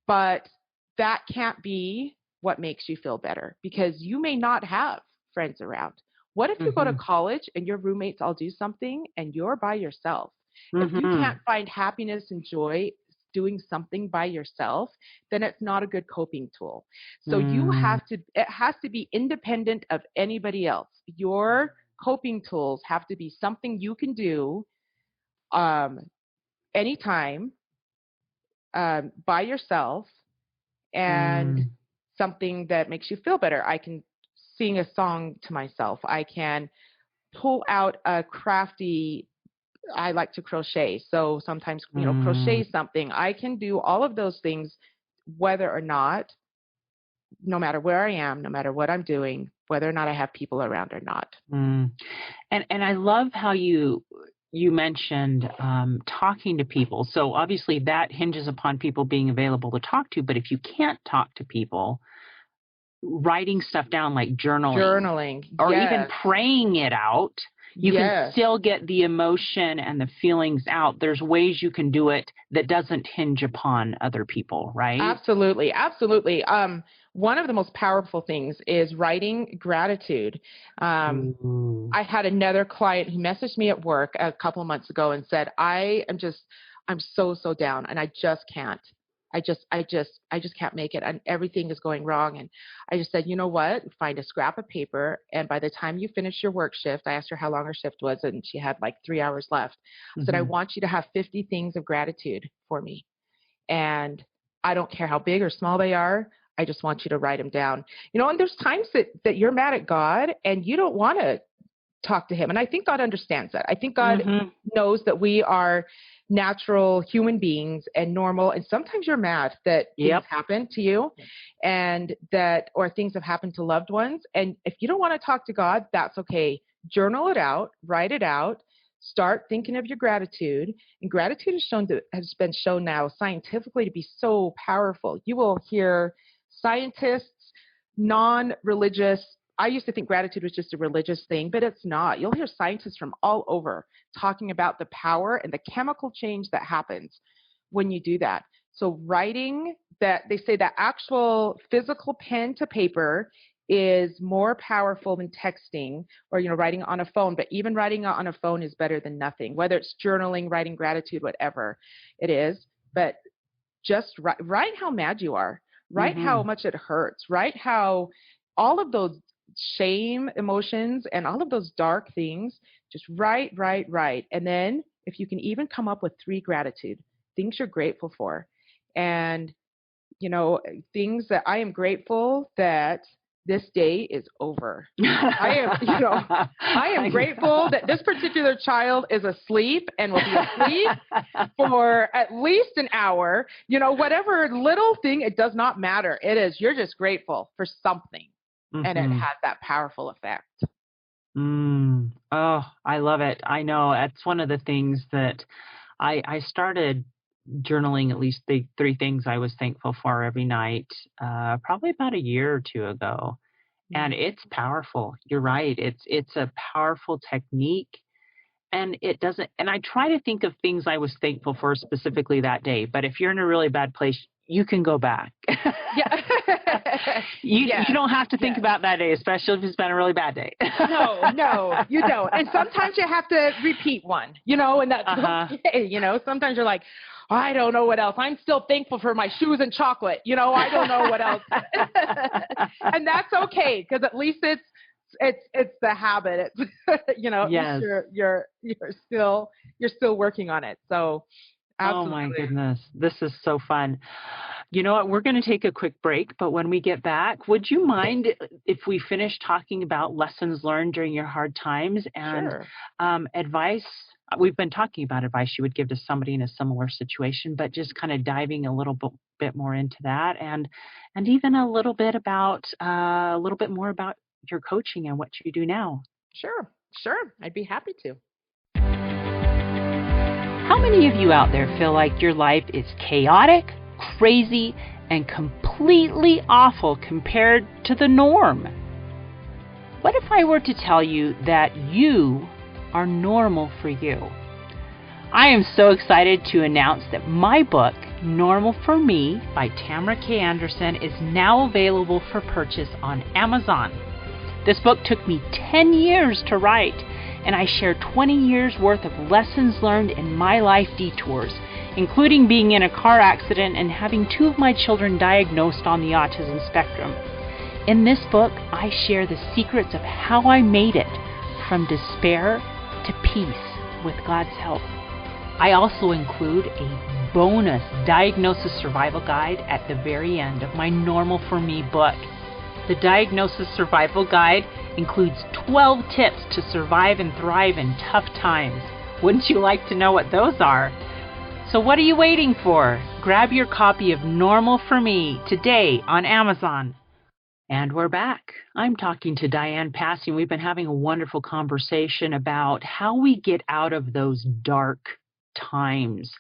but that can't be what makes you feel better, because you may not have friends around. What if you go to college and your roommates all do something and you're by yourself? If you can't find happiness and joy doing something by yourself, then it's not a good coping tool. So it has to be independent of anybody else. Your coping tools have to be something you can do anytime by yourself, and something that makes you feel better. I can sing a song to myself. I can pull out a crafty I like to crochet. So sometimes, crochet something. I can do all of those things, whether or not, no matter where I am, no matter what I'm doing, whether or not I have people around or not. And I love how you mentioned talking to people. So obviously that hinges upon people being available to talk to. But if you can't talk to people, writing stuff down, like journaling, or even praying it out, you can still get the emotion and the feelings out. There's ways you can do it that doesn't hinge upon other people, right? Absolutely. Absolutely. One of the most powerful things is writing gratitude. I had another client who messaged me at work a couple of months ago and said, I'm so down, and I just can't. I just can't make it, and everything is going wrong. And I just said, you know what? Find a scrap of paper, and by the time you finish your work shift, I asked her how long her shift was, and she had like 3 hours left. I said, I want you to have 50 things of gratitude for me. And I don't care how big or small they are. I just want you to write them down. And there's times that you're mad at God and you don't want to talk to him. And I think God understands that. I think God knows that we are natural human beings and normal. And sometimes you're mad that things happen to you or things have happened to loved ones. And if you don't want to talk to God, that's okay. Journal it out, write it out, start thinking of your gratitude. And gratitude has been shown now scientifically to be so powerful. You will hear scientists, non-religious. I used to think gratitude was just a religious thing, but it's not. You'll hear scientists from all over talking about the power and the chemical change that happens when you do that. So writing that, they say that actual physical pen to paper is more powerful than texting or, writing on a phone. But even writing on a phone is better than nothing, whether it's journaling, writing gratitude, whatever it is. But just write how mad you are. Write how much it hurts. Write how all of those shame emotions and all of those dark things, just write. And then if you can even come up with 3 gratitude, things you're grateful for. And, things that I am grateful that this day is over. I am grateful that this particular child is asleep and will be asleep for at least an hour. Whatever little thing, it does not matter. You're just grateful for something. And it has that powerful effect. Oh, I love it. I know. That's one of the things that I started journaling, at least the 3 things I was thankful for every night, probably about a year or 2 ago. And it's powerful. You're right. It's a powerful technique. And I try to think of things I was thankful for specifically that day. But if you're in a really bad place, you can go back. You don't have to think about that day, especially if it's been a really bad day. No, you don't. And sometimes you have to repeat one, and that's okay. Sometimes you're like, I don't know what else. I'm still thankful for my shoes and chocolate. I don't know what else. And that's okay, because at least it's the habit. It's, you're still working on it. So absolutely. Oh my goodness. This is so fun. You know what? We're going to take a quick break, but when we get back, would you mind if we finish talking about lessons learned during your hard times and advice? We've been talking about advice you would give to somebody in a similar situation, but just kind of diving a little bit more into that, and even a little bit more about your coaching and what you do now. Sure. I'd be happy to. How many of you out there feel like your life is chaotic, crazy, and completely awful compared to the norm? What if I were to tell you that you are normal for you? I am so excited to announce that my book, Normal for Me by Tamara Anderson, is now available for purchase on Amazon. This book took me 10 years to write, and I share 20 years worth of lessons learned in my life detours, including being in a car accident and having 2 of my children diagnosed on the autism spectrum. In this book, I share the secrets of how I made it from despair to peace with God's help. I also include a bonus diagnosis survival guide at the very end of my Normal for Me book. The Diagnosis Survival Guide includes 12 tips to survive and thrive in tough times, Wouldn't you like to know what those are? So what are you waiting for? Grab your copy of Normal for Me today on Amazon. And we're back. I'm talking to Diane Passey. We've been having a wonderful conversation about how we get out of those dark times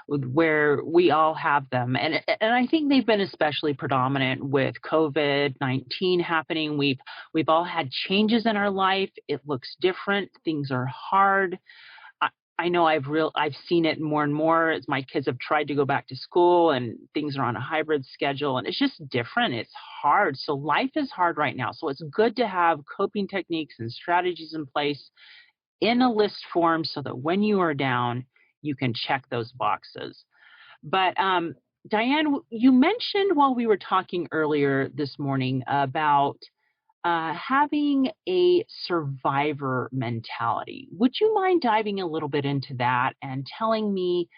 where we all have them. And I think they've been especially predominant with COVID-19 happening. We've all had changes in our life. It looks different. Things are hard. I know I've seen it more and more as my kids have tried to go back to school and things are on a hybrid schedule, and it's just different. It's hard. So life is hard right now. So it's good to have coping techniques and strategies in place in a list form so that when you are down, you can check those boxes. But Diane, you mentioned while we were talking earlier this morning about having a survivor mentality. Would you mind diving a little bit into that and telling me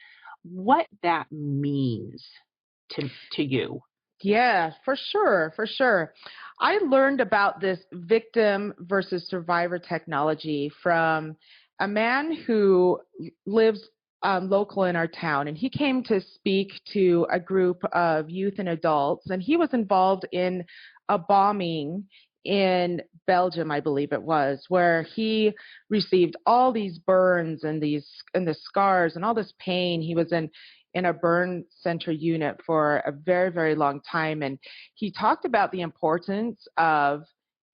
what that means to you? Yeah, for sure, for sure. I learned about this victim versus survivor technology from a man who lives local in our town, and he came to speak to a group of youth and adults, and he was involved in a bombing in Belgium, I believe it was, where he received all these burns and the scars and all this pain. He was in a burn center unit for a very, very long time. And he talked about the importance of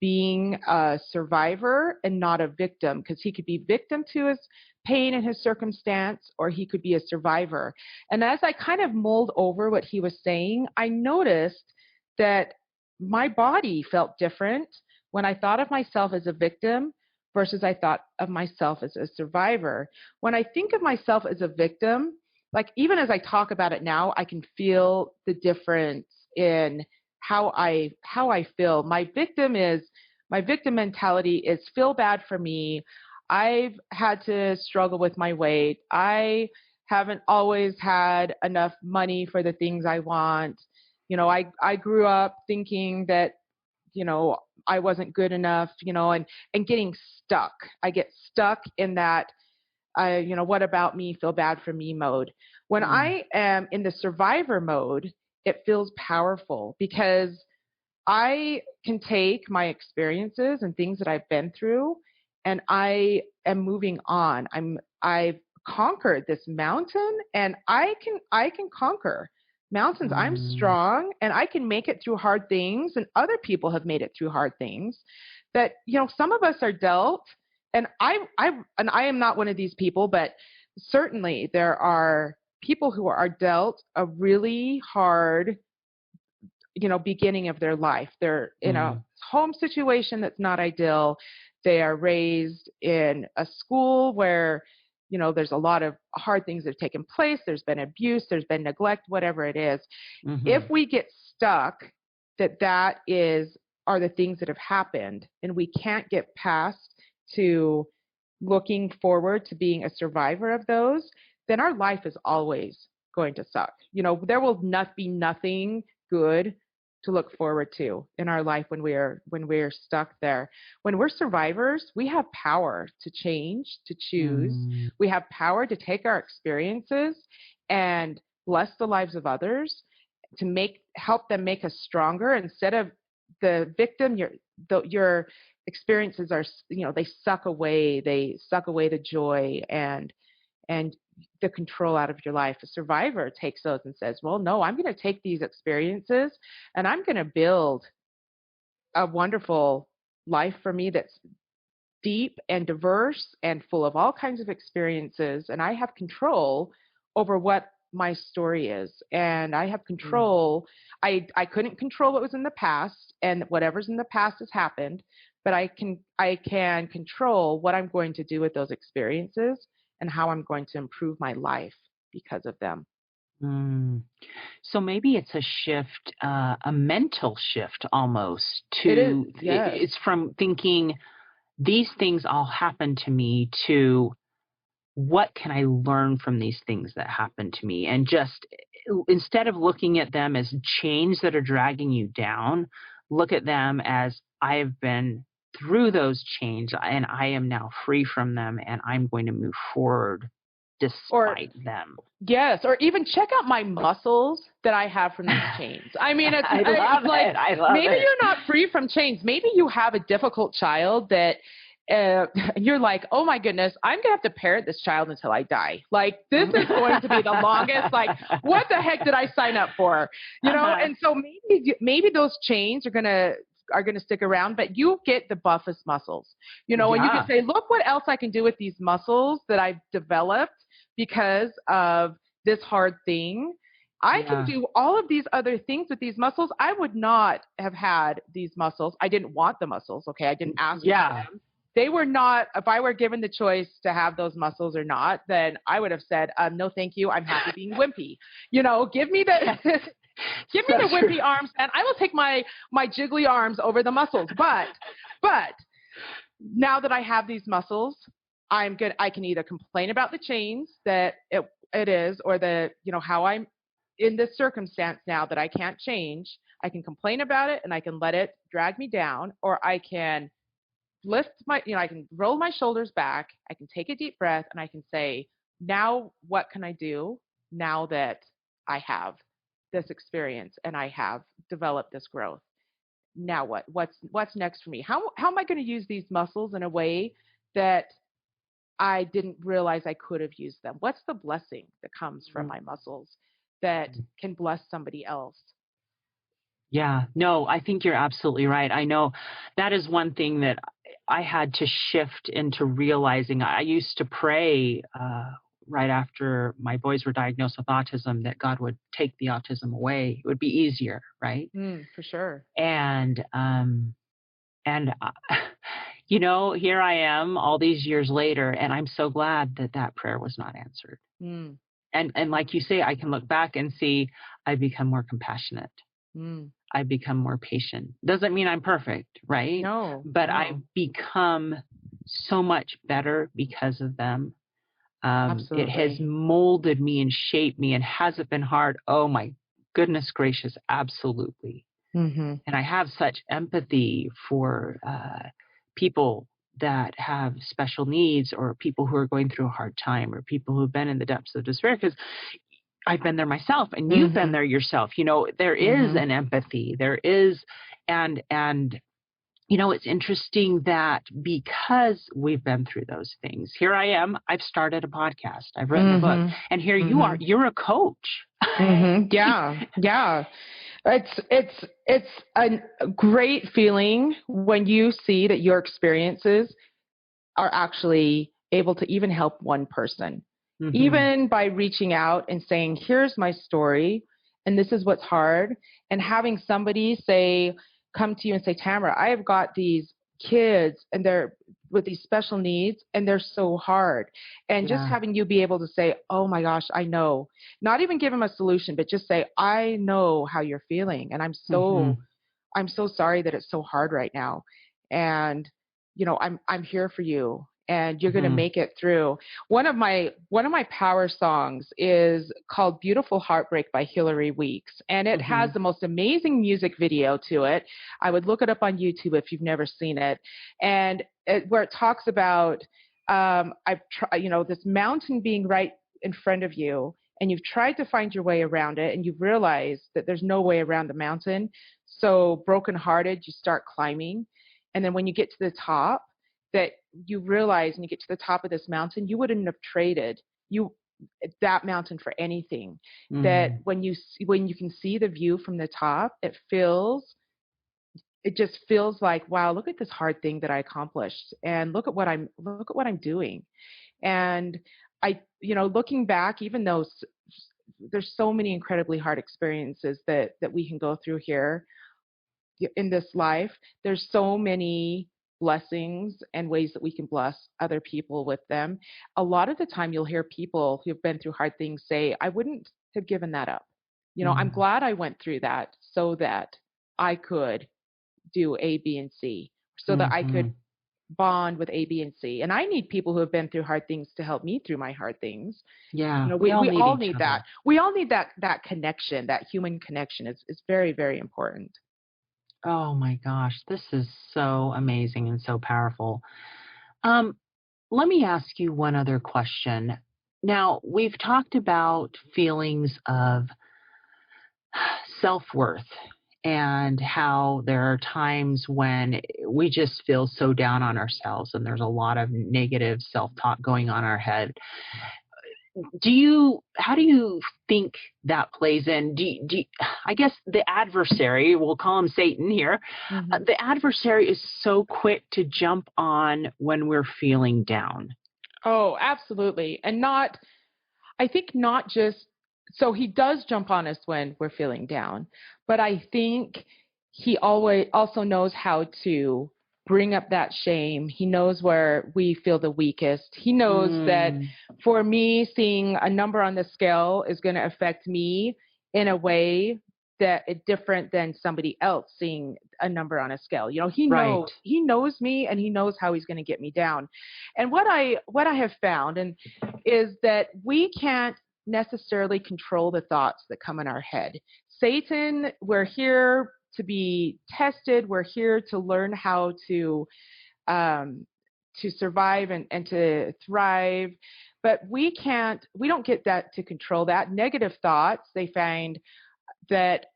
being a survivor and not a victim, because he could be victim to his pain and his circumstance, or he could be a survivor. And as I kind of mulled over what he was saying, I noticed that my body felt different when I thought of myself as a victim versus I thought of myself as a survivor. When I think of myself as a victim, like even as I talk about it now, I can feel the difference in how I feel. My victim mentality is feel bad for me. I've had to struggle with my weight. I haven't always had enough money for the things I want. You know, I grew up thinking that, you know, I wasn't good enough, you know, and getting stuck. I get stuck in that, you know, what about me, feel bad for me mode. When I am in the survivor mode, it feels powerful because I can take my experiences and things that I've been through, and I am moving on. I've conquered this mountain, and I can conquer mountains. I'm strong, and I can make it through hard things, and other people have made it through hard things that, you know, some of us are dealt, and I am not one of these people, but certainly there are people who are dealt a really hard, you know, beginning of their life. They're in a home situation that's not ideal. They are raised in a school where, you know, there's a lot of hard things that have taken place. There's been abuse, there's been neglect, whatever it is. If we get stuck that are the things that have happened, and we can't get past to looking forward to being a survivor of those, then our life is always going to suck. You know, there will not be nothing good to look forward to in our life when we're stuck there. When we're survivors, we have power to change, to choose. We have power to take our experiences and bless the lives of others, to help them make us stronger. Instead of the victim, your experiences are, you know, they suck away the joy and the control out of your life. A survivor takes those and says, well, no, I'm going to take these experiences and I'm going to build a wonderful life for me that's deep and diverse and full of all kinds of experiences. And I have control over what my story is. And I have control. I couldn't control what was in the past, and whatever's in the past has happened, but I can control what I'm going to do with those experiences and how I'm going to improve my life because of them. So maybe it's a shift, a mental shift almost to, It is, yes. It's from thinking these things all happen to me to what can I learn from these things that happen to me? And just instead of looking at them as chains that are dragging you down, look at them as I have been through those chains, and I am now free from them, and I'm going to move forward despite them. Yes, or even check out my muscles that I have from these chains. I mean, it's I love it. I love maybe it. you're not free from chains. Maybe you have a difficult child that you're like, oh my goodness, I'm gonna have to parent this child until I die. Like, this is going to be the longest. Like, what the heck did I sign up for? You know, and so maybe those chains are gonna stick around, but you get the buffest muscles, you know, and you can say, look what else I can do with these muscles that I've developed because of this hard thing. I can do all of these other things with these muscles. I would not have had these muscles. I didn't want the muscles. Okay. I didn't ask for them. They were not, if I were given the choice to have those muscles or not, then I would have said, no, thank you. I'm happy being wimpy. You know, give me the, give me the wimpy arms, and I will take my jiggly arms over the muscles. But now that I have these muscles, I'm good. I can either complain about the chains that it is, or the, you know, how I'm in this circumstance now that I can't change. I can complain about it and I can let it drag me down, or I can lift I can roll my shoulders back. I can take a deep breath and I can say, now what can I do now that I have this experience and I have developed this growth? Now what's next for me? How am I going to use these muscles in a way that I didn't realize I could have used them? What's the blessing that comes from my muscles that can bless somebody else? Yeah, no, I think you're absolutely right. I know that is one thing that I had to shift into realizing. I used to pray right after my boys were diagnosed with autism that God would take the autism away. It would be easier, right? For sure. And you know, here I am all these years later, and I'm so glad that prayer was not answered. And like you say, I can look back and see I've become more compassionate. I've become more patient. Doesn't mean I'm perfect, right? No. But I've become so much better because of them. It has molded me and shaped me. And has it been hard? Oh my goodness gracious, absolutely. And I have such empathy for people that have special needs, or people who are going through a hard time, or people who've been in the depths of despair, because I've been there myself, and you've been there yourself. You know, there is an empathy. There is, and you know, it's interesting that because we've been through those things, here I am. I've started a podcast. I've written a book, and here you are. You're a coach. Yeah. It's a great feeling when you see that your experiences are actually able to even help one person. Even by reaching out and saying, here's my story, and this is what's hard, and having somebody come to you and say, Tamara, I have got these kids and they're with these special needs and they're so hard. And just having you be able to say, oh my gosh, I know, not even give them a solution, but just say, I know how you're feeling. And I'm so sorry that it's so hard right now. And, you know, I'm here for you. And you're going to make it through. One of my power songs is called Beautiful Heartbreak by Hillary Weeks. And it has the most amazing music video to it. I would look it up on YouTube if you've never seen it. And where it talks about, this mountain being right in front of you, and you've tried to find your way around it, and you've realized that there's no way around the mountain. So brokenhearted, you start climbing. And then when you get to the top, that you realize when you get to the top of this mountain, you wouldn't have traded that mountain for anything. That when you can see the view from the top, it just feels like, wow, look at this hard thing that I accomplished, and look at what I'm doing. And looking back, even though there's so many incredibly hard experiences that we can go through here in this life, there's so many blessings and ways that we can bless other people with them. A lot of the time you'll hear people who've been through hard things say, I wouldn't have given that up. You know, I'm glad I went through that so that I could do A, B, and C, so that I could bond with A, B, and C. And I need people who have been through hard things to help me through my hard things. Yeah. You know, we all need that. We all need that connection. That human connection is very, very important. Oh my gosh, this is so amazing and so powerful. Um, Let me ask you one other question. Now, we've talked about feelings of self-worth and how there are times when we just feel so down on ourselves and there's a lot of negative self-talk going on in our head. How do you think that plays in? I guess the adversary, we'll call him Satan here, the adversary is so quick to jump on when we're feeling down. Oh, absolutely. And I think not just, so he does jump on us when we're feeling down, but I think he always also knows how to bring up that shame. He knows where we feel the weakest. He knows that for me, seeing a number on the scale is going to affect me in a way that it's different than somebody else seeing a number on a scale. You know, he knows me, and he knows how he's going to get me down. And what I have found is that we can't necessarily control the thoughts that come in our head. Satan, we're here to be tested. We're here to learn how to survive and to thrive. But we don't get that to control that. Negative thoughts, they find that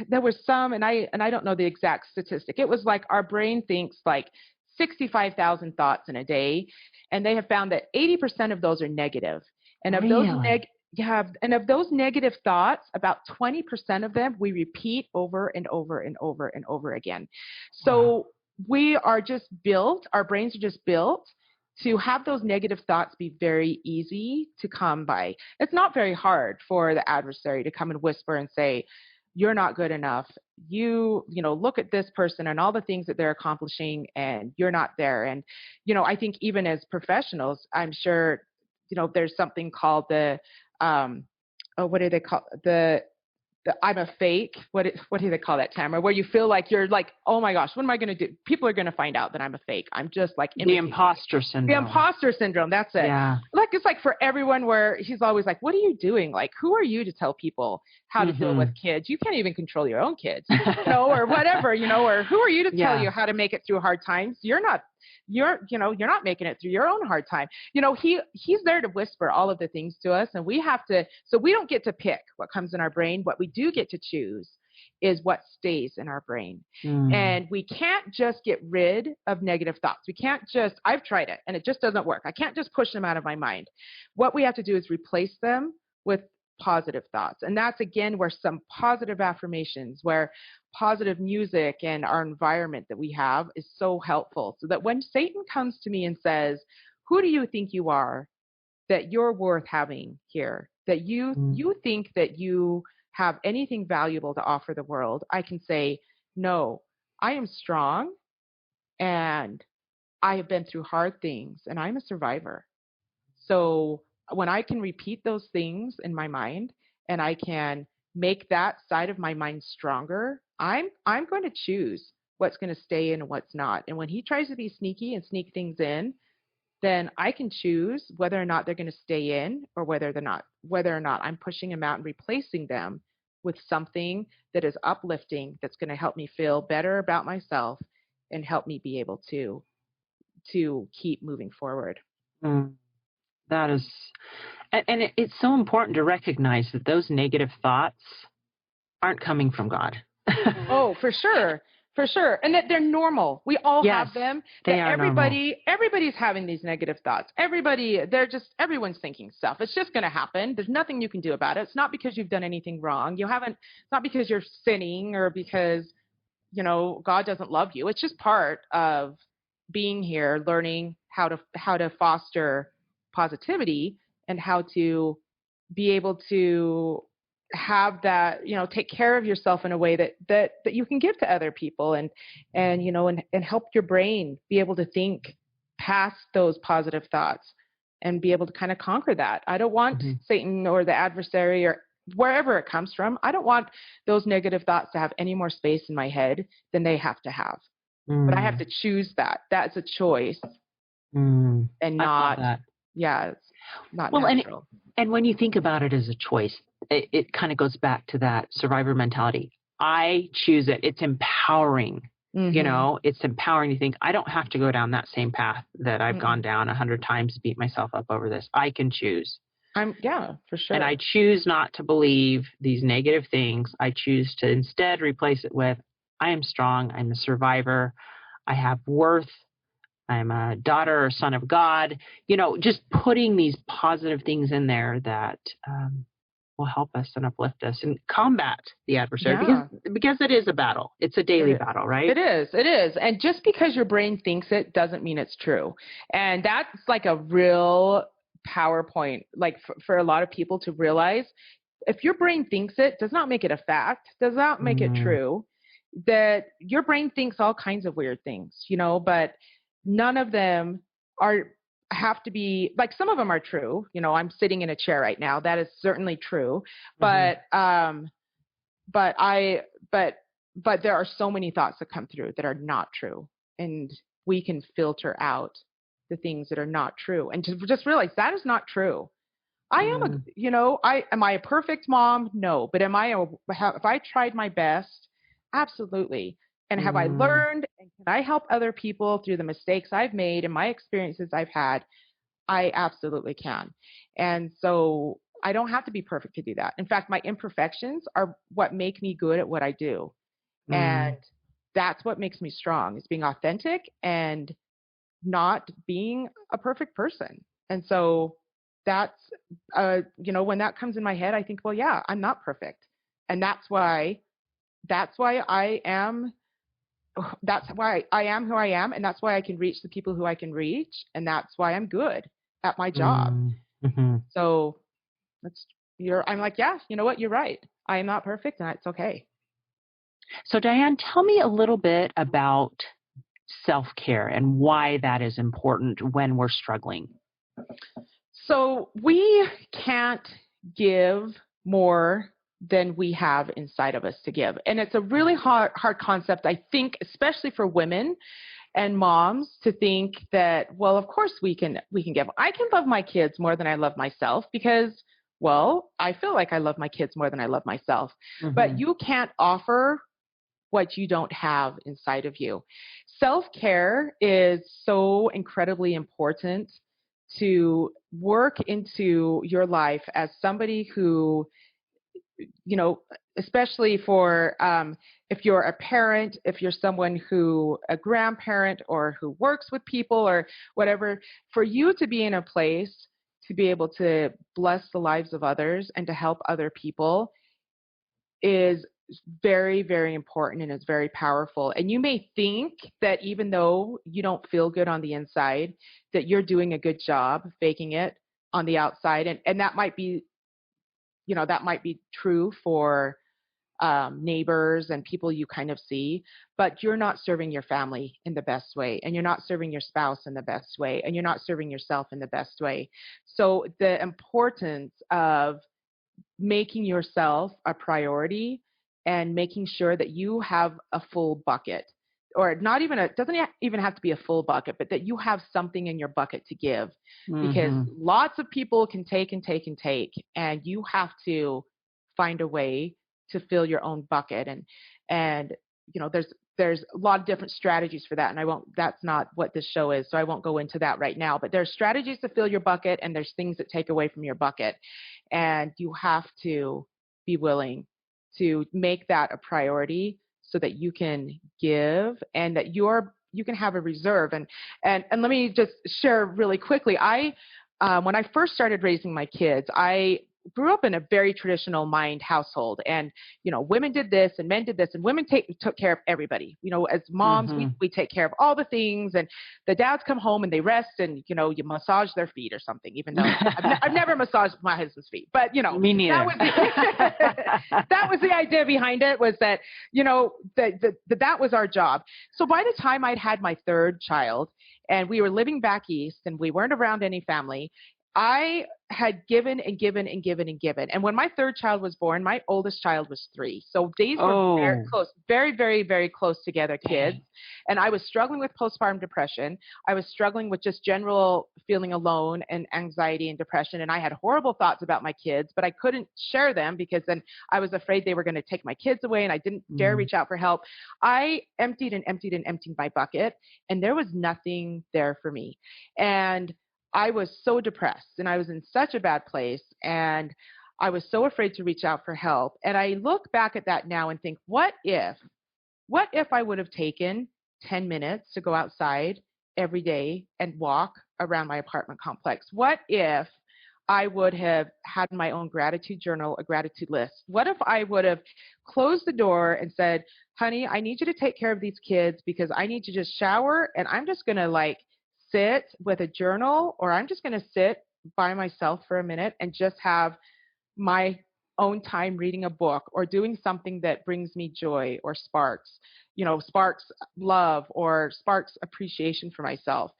there was some, and I don't know the exact statistic. It was like our brain thinks like 65,000 thoughts in a day, and they have found that 80% of those are negative. And of those of those negative thoughts, about 20% of them we repeat over and over and over and over again. So we are just built, our brains are just built to have those negative thoughts be very easy to come by. It's not very hard for the adversary to come and whisper and say, you're not good enough. You know, look at this person and all the things that they're accomplishing, and you're not there. And, you know, I think even as professionals, I'm sure, you know, there's something called the, what do they call the I'm a fake. What do they call that, Tamara? Where you feel like you're like, oh my gosh, what am I going to do? People are going to find out that I'm a fake. I'm just like the imposter syndrome. The imposter syndrome. That's it. Yeah. Like it's like for everyone, where he's always like, what are you doing? Like, who are you to tell people how to deal with kids? You can't even control your own kids, you know, or whatever, you know, or who are you to tell you how to make it through hard times? You're not making it through your own hard time. You know, he's there to whisper all of the things to us, and we have to, so we don't get to pick what comes in our brain. What we do get to choose is what stays in our brain. And we can't just get rid of negative thoughts. We can't just, I've tried it and it just doesn't work. I can't just push them out of my mind. What we have to do is replace them with positive thoughts. And that's again where some positive affirmations, where positive music and our environment that we have is so helpful. So that when Satan comes to me and says, who do you think you are, that you're worth having here, that you think that you have anything valuable to offer the world, I can say, no, I am strong, and I have been through hard things, and I'm a survivor. So when I can repeat those things in my mind, and I can make that side of my mind stronger, I'm going to choose what's going to stay in and what's not. And when he tries to be sneaky and sneak things in, then I can choose whether or not they're going to stay in, or whether or not I'm pushing them out and replacing them with something that is uplifting, that's going to help me feel better about myself and help me be able to keep moving forward. That is, and it's so important to recognize that those negative thoughts aren't coming from God. Oh, for sure. For sure. And that they're normal. We all have them. They are everybody's normal. having these negative thoughts. Everyone's thinking stuff. It's just going to happen. There's nothing you can do about it. It's not because you've done anything wrong. It's not because you're sinning, or because, you know, God doesn't love you. It's just part of being here, learning how to foster positivity, and how to be able to have that, you know, take care of yourself in a way that you can give to other people, and you know, and help your brain be able to think past those positive thoughts and be able to kind of conquer that. I don't want Satan or the adversary or wherever it comes from, I don't want those negative thoughts to have any more space in my head than they have to have. But I have to choose that. That's a choice. And not, it's not natural. And when you think about it as a choice, it kind of goes back to that survivor mentality. I choose it. It's empowering. Mm-hmm. You know, it's empowering to think I don't have to go down that same path that I've gone down 100 times, beat myself up over this. I can choose. Yeah, for sure. And I choose not to believe these negative things. I choose to instead replace it with, I am strong. I'm a survivor. I have worth. I'm a daughter or son of God. You know, just putting these positive things in there that will help us and uplift us and combat the adversary, because it is a battle. It's a daily battle, right? It is. And just because your brain thinks it doesn't mean it's true. And that's like a real PowerPoint, like for a lot of people to realize, if your brain thinks it does not make it a fact, does not make it true, that your brain thinks all kinds of weird things, you know, but none of them have to be, like, some of them are true. You know, I'm sitting in a chair right now. That is certainly true. But there are so many thoughts that come through that are not true. And we can filter out the things that are not true and just realize that is not true. Am I a perfect mom? No. But have I tried my best? Absolutely. And have I learned, and can I help other people through the mistakes I've made and my experiences I've had? I absolutely can. And so I don't have to be perfect to do that. In fact, my imperfections are what make me good at what I do. And that's what makes me strong, is being authentic and not being a perfect person. And so that's, when that comes in my head, I think, well, yeah, I'm not perfect. And that's why I am who I am, and that's why I can reach the people who I can reach, and that's why I'm good at my job. So I'm like, yeah, you know what? You're right. I am not perfect, and it's okay. So Diane, tell me a little bit about self-care and why that is important when we're struggling. So we can't give more than we have inside of us to give. And it's a really hard concept, I think, especially for women and moms, to think that, well, of course we can give. I can love my kids more than I love myself because, well, I feel like I love my kids more than I love myself. But you can't offer what you don't have inside of you. Self-care is so incredibly important to work into your life as somebody who, you know, especially for if you're a parent, if you're someone a grandparent, or who works with people or whatever, for you to be in a place to be able to bless the lives of others and to help other people is very, very important, and it's very powerful. And you may think that even though you don't feel good on the inside, that you're doing a good job faking it on the outside. And that might be, that might be true for neighbors and people you kind of see, but you're not serving your family in the best way, and you're not serving your spouse in the best way, and you're not serving yourself in the best way. So the importance of making yourself a priority and making sure that you have a full bucket, or not even doesn't even have to be a full bucket, but that you have something in your bucket to give, because lots of people can take and take and take, and you have to find a way to fill your own bucket. And there's a lot of different strategies for that, and that's not what this show is, so I won't go into that right now. But there's strategies to fill your bucket, and there's things that take away from your bucket, and you have to be willing to make that a priority so that you can give, and that you can have a reserve. And let me just share really quickly. When I first started raising my kids, I grew up in a very traditional mind household, and women did this and men did this, and women took care of everybody. As moms, we take care of all the things, and the dads come home and they rest, and you massage their feet or something, even though I've never massaged my husband's feet, but me neither. That was the idea behind it, was that that was our job. So by the time I'd had my third child and we were living back east and we weren't around any family, I had given and given and given and given. And when my third child was born, my oldest child was 3. So days were very close, very, very, very close together, kids. And I was struggling with postpartum depression. I was struggling with just general feeling alone and anxiety and depression. And I had horrible thoughts about my kids, but I couldn't share them because then I was afraid they were going to take my kids away, and I didn't dare reach out for help. I emptied and emptied and emptied my bucket, and there was nothing there for me. And I was so depressed, and I was in such a bad place, and I was so afraid to reach out for help. And I look back at that now and think, what if I would have taken 10 minutes to go outside every day and walk around my apartment complex? What if I would have had my own gratitude journal, a gratitude list? What if I would have closed the door and said, honey, I need you to take care of these kids because I need to just shower, and I'm just going to sit with a journal, or I'm just going to sit by myself for a minute and just have my own time reading a book or doing something that brings me joy or sparks love or sparks appreciation for myself.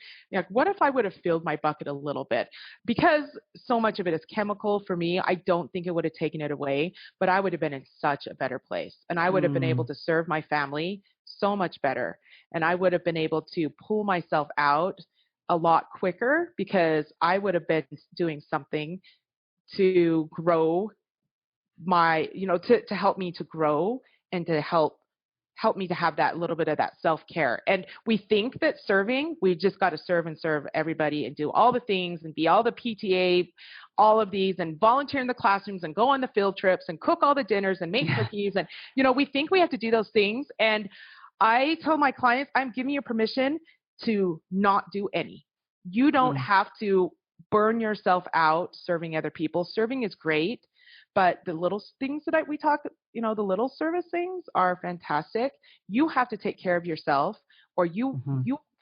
What if I would have filled my bucket a little bit? Because so much of it is chemical for me, I don't think it would have taken it away, but I would have been in such a better place, and I would have been able to serve my family so much better, and I would have been able to pull myself out a lot quicker because I would have been doing something to grow to help me to grow and to help me to have that little bit of that self-care. And we think that serving, we just got to serve everybody and do all the things and be all the PTA, all of these, and volunteer in the classrooms and go on the field trips and cook all the dinners and make cookies. And, we think we have to do those things. And I tell my clients, I'm giving you permission to not do any. You don't have to burn yourself out serving other people. Serving is great, but the little things that we talk, the little service things are fantastic. You have to take care of yourself, or you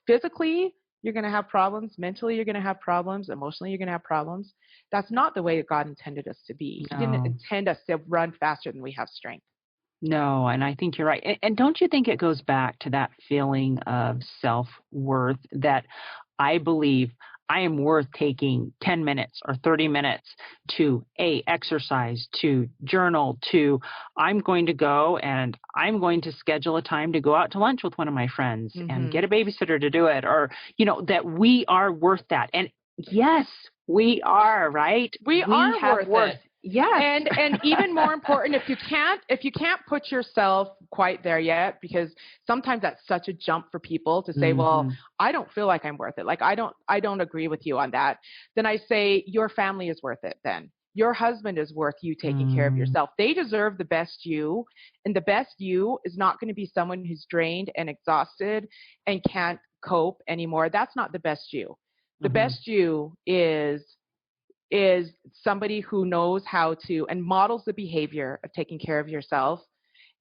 physically, you're going to have problems. Mentally, you're going to have problems. Emotionally, you're going to have problems. That's not the way that God intended us to be. No. He didn't intend us to run faster than we have strength. No, and I think you're right. And don't you think it goes back to that feeling of self-worth that I believe I am worth taking 10 minutes or 30 minutes to exercise, to journal, to I'm going to go and I'm going to schedule a time to go out to lunch with one of my friends and get a babysitter to do it, or, that we are worth that. And yes, we are, right? We are worth it. Yes. And even more important, if you can't put yourself quite there yet, because sometimes that's such a jump for people to say, well, I don't feel like I'm worth it. I don't agree with you on that. Then I say your family is worth it then. Your husband is worth you taking care of yourself. They deserve the best you, and the best you is not going to be someone who's drained and exhausted and can't cope anymore. That's not the best you. The best you is somebody who knows how to and models the behavior of taking care of yourself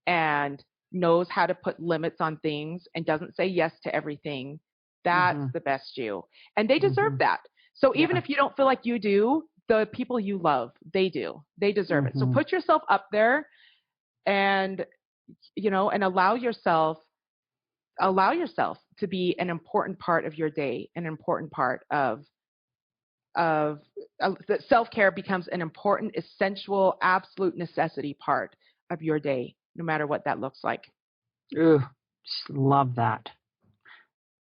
and knows how to put limits on things and doesn't say yes to everything. That's the best you. And they deserve that. So even if you don't feel like you do, the people you love, they do. They deserve it. So put yourself up there and, and allow yourself to be an important part of your day, an important part of that self-care becomes an important, essential, absolute necessity part of your day, no matter what that looks like. Ooh, just love that.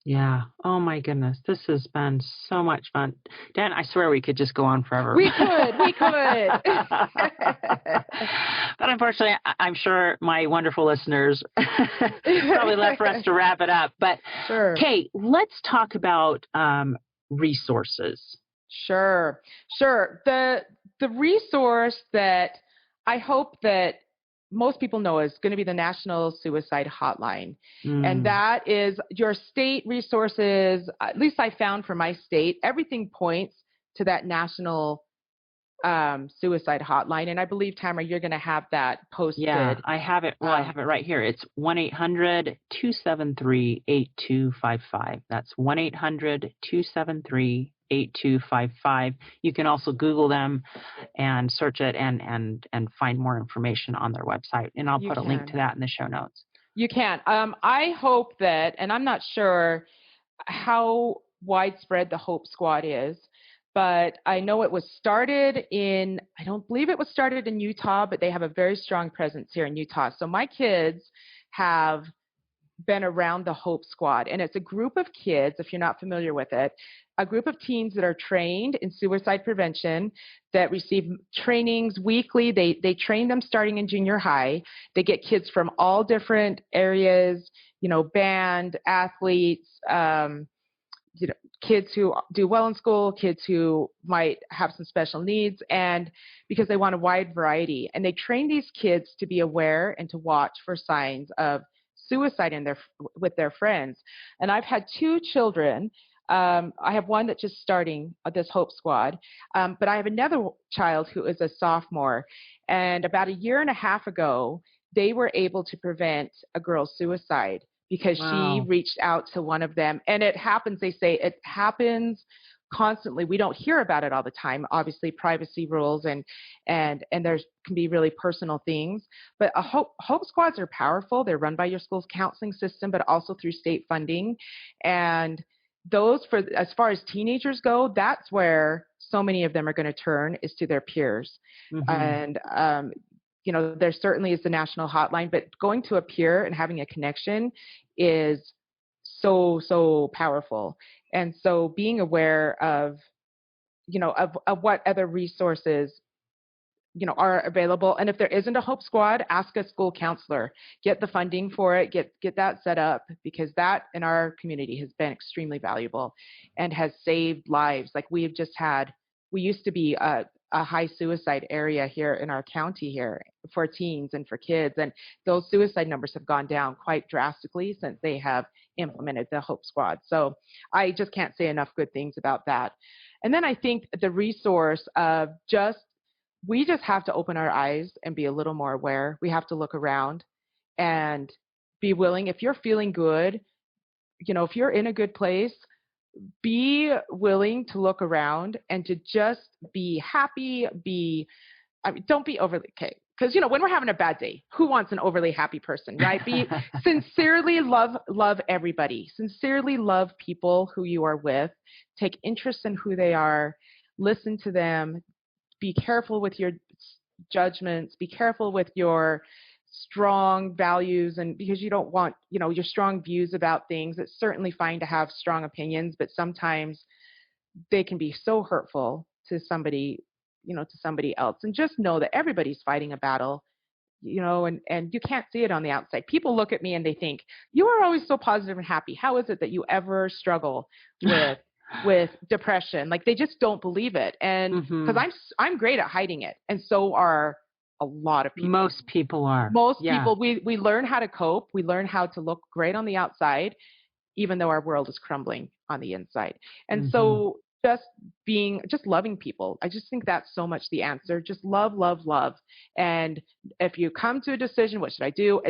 Yeah. Oh my goodness. This has been so much fun. Dan, I swear we could just go on forever. We could. But unfortunately, I'm sure my wonderful listeners probably left for us to wrap it up. But sure. Kate, let's talk about resources. Sure. The resource that I hope that most people know is going to be the National Suicide Hotline. And that is your state resources. At least I found for my state, everything points to that National Suicide Hotline. And I believe, Tamara, you're going to have that posted. Yeah, I have it. Well, I have it right here. It's 1-800-273-8255. That's 1-800-273-8255. 8255. You can also Google them and search it and find more information on their website. And I'll put a link to that in the show notes. You can. I hope that, and I'm not sure how widespread the Hope Squad is, but I know it was started in, I don't believe it was started in Utah, but they have a very strong presence here in Utah. So my kids have been around the Hope Squad, and it's a group of kids, if you're not familiar with it, a group of teens that are trained in suicide prevention, that receive trainings weekly. They train them starting in junior high. They get kids from all different areas, band, athletes, kids who do well in school, kids who might have some special needs, and because they want a wide variety. And they train these kids to be aware and to watch for signs of suicide with their friends. And I've had 2 children. I have one that's just starting this Hope Squad, but I have another child who is a sophomore. And about a year and a half ago, they were able to prevent a girl's suicide because she reached out to one of them. And it happens, they say, it happens constantly. We don't hear about it all the time. Obviously, privacy rules and there can be really personal things. But Hope Squads are powerful. They're run by your school's counseling system, but also through state funding. And those, as far as teenagers go, that's where so many of them are going to turn, is to their peers. And there certainly is the national hotline, but going to a peer and having a connection is so powerful. And so being aware of what other resources are available. And if there isn't a Hope Squad, ask a school counselor, get the funding for it, get that set up, because that in our community has been extremely valuable and has saved lives. Like we used to be a high suicide area here in our county here for teens and for kids. And those suicide numbers have gone down quite drastically since they have implemented the Hope Squad. So I just can't say enough good things about that. And then I think the resource of we just have to open our eyes and be a little more aware. We have to look around and be willing. If you're feeling good, if you're in a good place, be willing to look around and to just be happy. Don't be overly, okay. Because, when we're having a bad day, who wants an overly happy person, right? Sincerely love everybody. Sincerely love people who you are with. Take interest in who they are. Listen to them. Be careful with your judgments. Be careful with your strong values, and because you don't want, your strong views about things. It's certainly fine to have strong opinions, but sometimes they can be so hurtful to somebody, to somebody else. And just know that everybody's fighting a battle, and you can't see it on the outside. People look at me and they think, you are always so positive and happy. How is it that you ever struggle with depression? Like, they just don't believe it. And because I'm great at hiding it, and so are a lot of people. Most people are. People, we learn how to cope. We learn how to look great on the outside, even though our world is crumbling on the inside. And so just loving people. I just think that's so much the answer. Just love. And if you come to a decision, what should I do?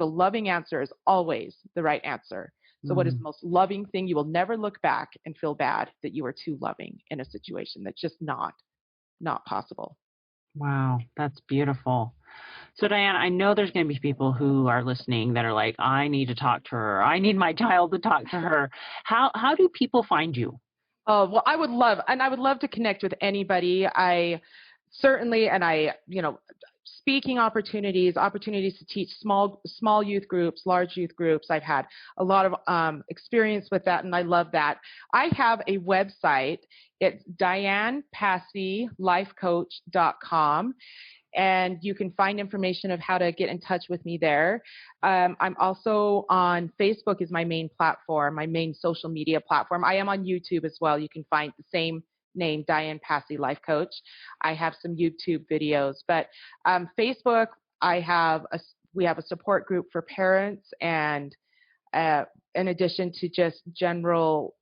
The loving answer is always the right answer. So what is the most loving thing? You will never look back and feel bad that you were too loving in a situation. That's just not possible. Wow, that's beautiful. So Diane, I know there's going to be people who are listening that are like, I need to talk to her. I need my child to talk to her. How do people find you? Oh, well, I would love to connect with anybody. I certainly, speaking opportunities to teach small youth groups, large youth groups. I've had a lot of experience with that, and I love that. I have a website. It's DianePasseyLifeCoach.com. And you can find information of how to get in touch with me there. I'm also on Facebook is my main platform, my main social media platform. I am on YouTube as well. You can find the same name, Diane Passey Life Coach. I have some YouTube videos, but Facebook, we have a support group for parents, and in addition to just general,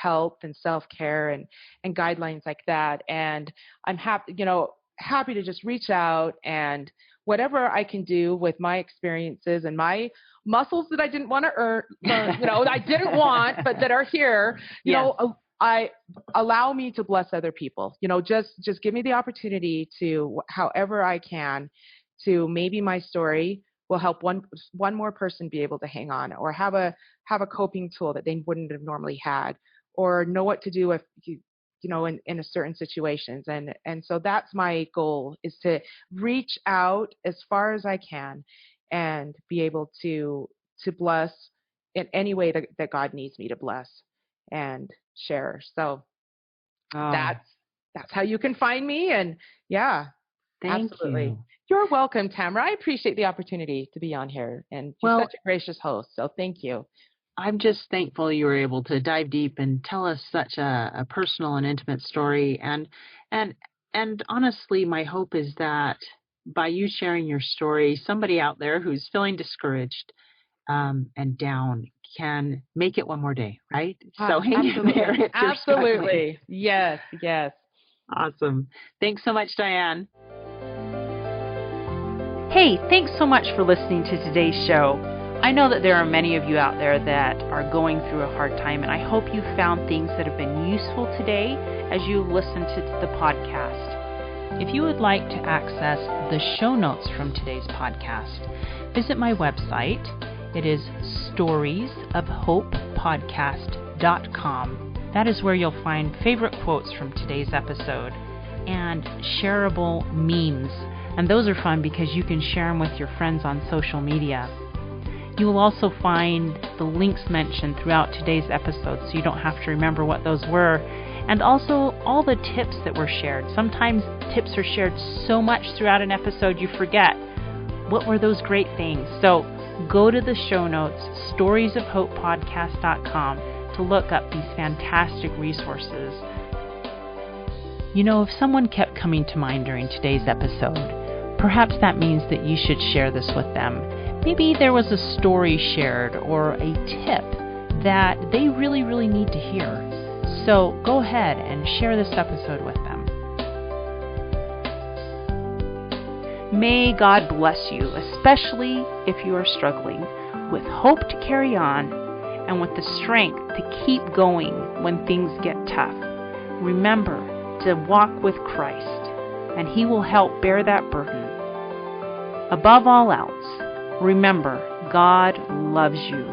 health and self-care and guidelines like that. And I'm happy to just reach out, and whatever I can do with my experiences and my muscles that I didn't want to learn, I didn't want, but that are here, I allow me to bless other people. Just give me the opportunity to, however I can, to maybe my story will help one more person be able to hang on, or have a coping tool that they wouldn't have normally had, or know what to do if in a certain situations. And so that's my goal, is to reach out as far as I can and be able to bless in any way that God needs me to bless and share. So that's how you can find me. And yeah, Thank absolutely. you. You're welcome, Tamara. I appreciate the opportunity to be on here, and you're such a gracious host. So thank you. I'm just thankful you were able to dive deep and tell us such a personal and intimate story. And honestly, my hope is that by you sharing your story, somebody out there who's feeling discouraged and down can make it one more day, right? So hang in there if you're absolutely. Yes. Awesome. Thanks so much, Diane. Hey, thanks so much for listening to today's show. I know that there are many of you out there that are going through a hard time, and I hope you found things that have been useful today as you listen to the podcast. If you would like to access the show notes from today's podcast, visit my website. It is storiesofhopepodcast.com. That is where you'll find favorite quotes from today's episode and shareable memes. And those are fun because you can share them with your friends on social media. You will also find the links mentioned throughout today's episode, so you don't have to remember what those were. And also all the tips that were shared. Sometimes tips are shared so much throughout an episode you forget. What were those great things? So go to the show notes, storiesofhopepodcast.com, to look up these fantastic resources. If someone kept coming to mind during today's episode, perhaps that means that you should share this with them. Maybe there was a story shared or a tip that they really, really need to hear. So go ahead and share this episode with them. May God bless you, especially if you are struggling, with hope to carry on and with the strength to keep going when things get tough. Remember to walk with Christ, and He will help bear that burden. Above all else, remember, God loves you.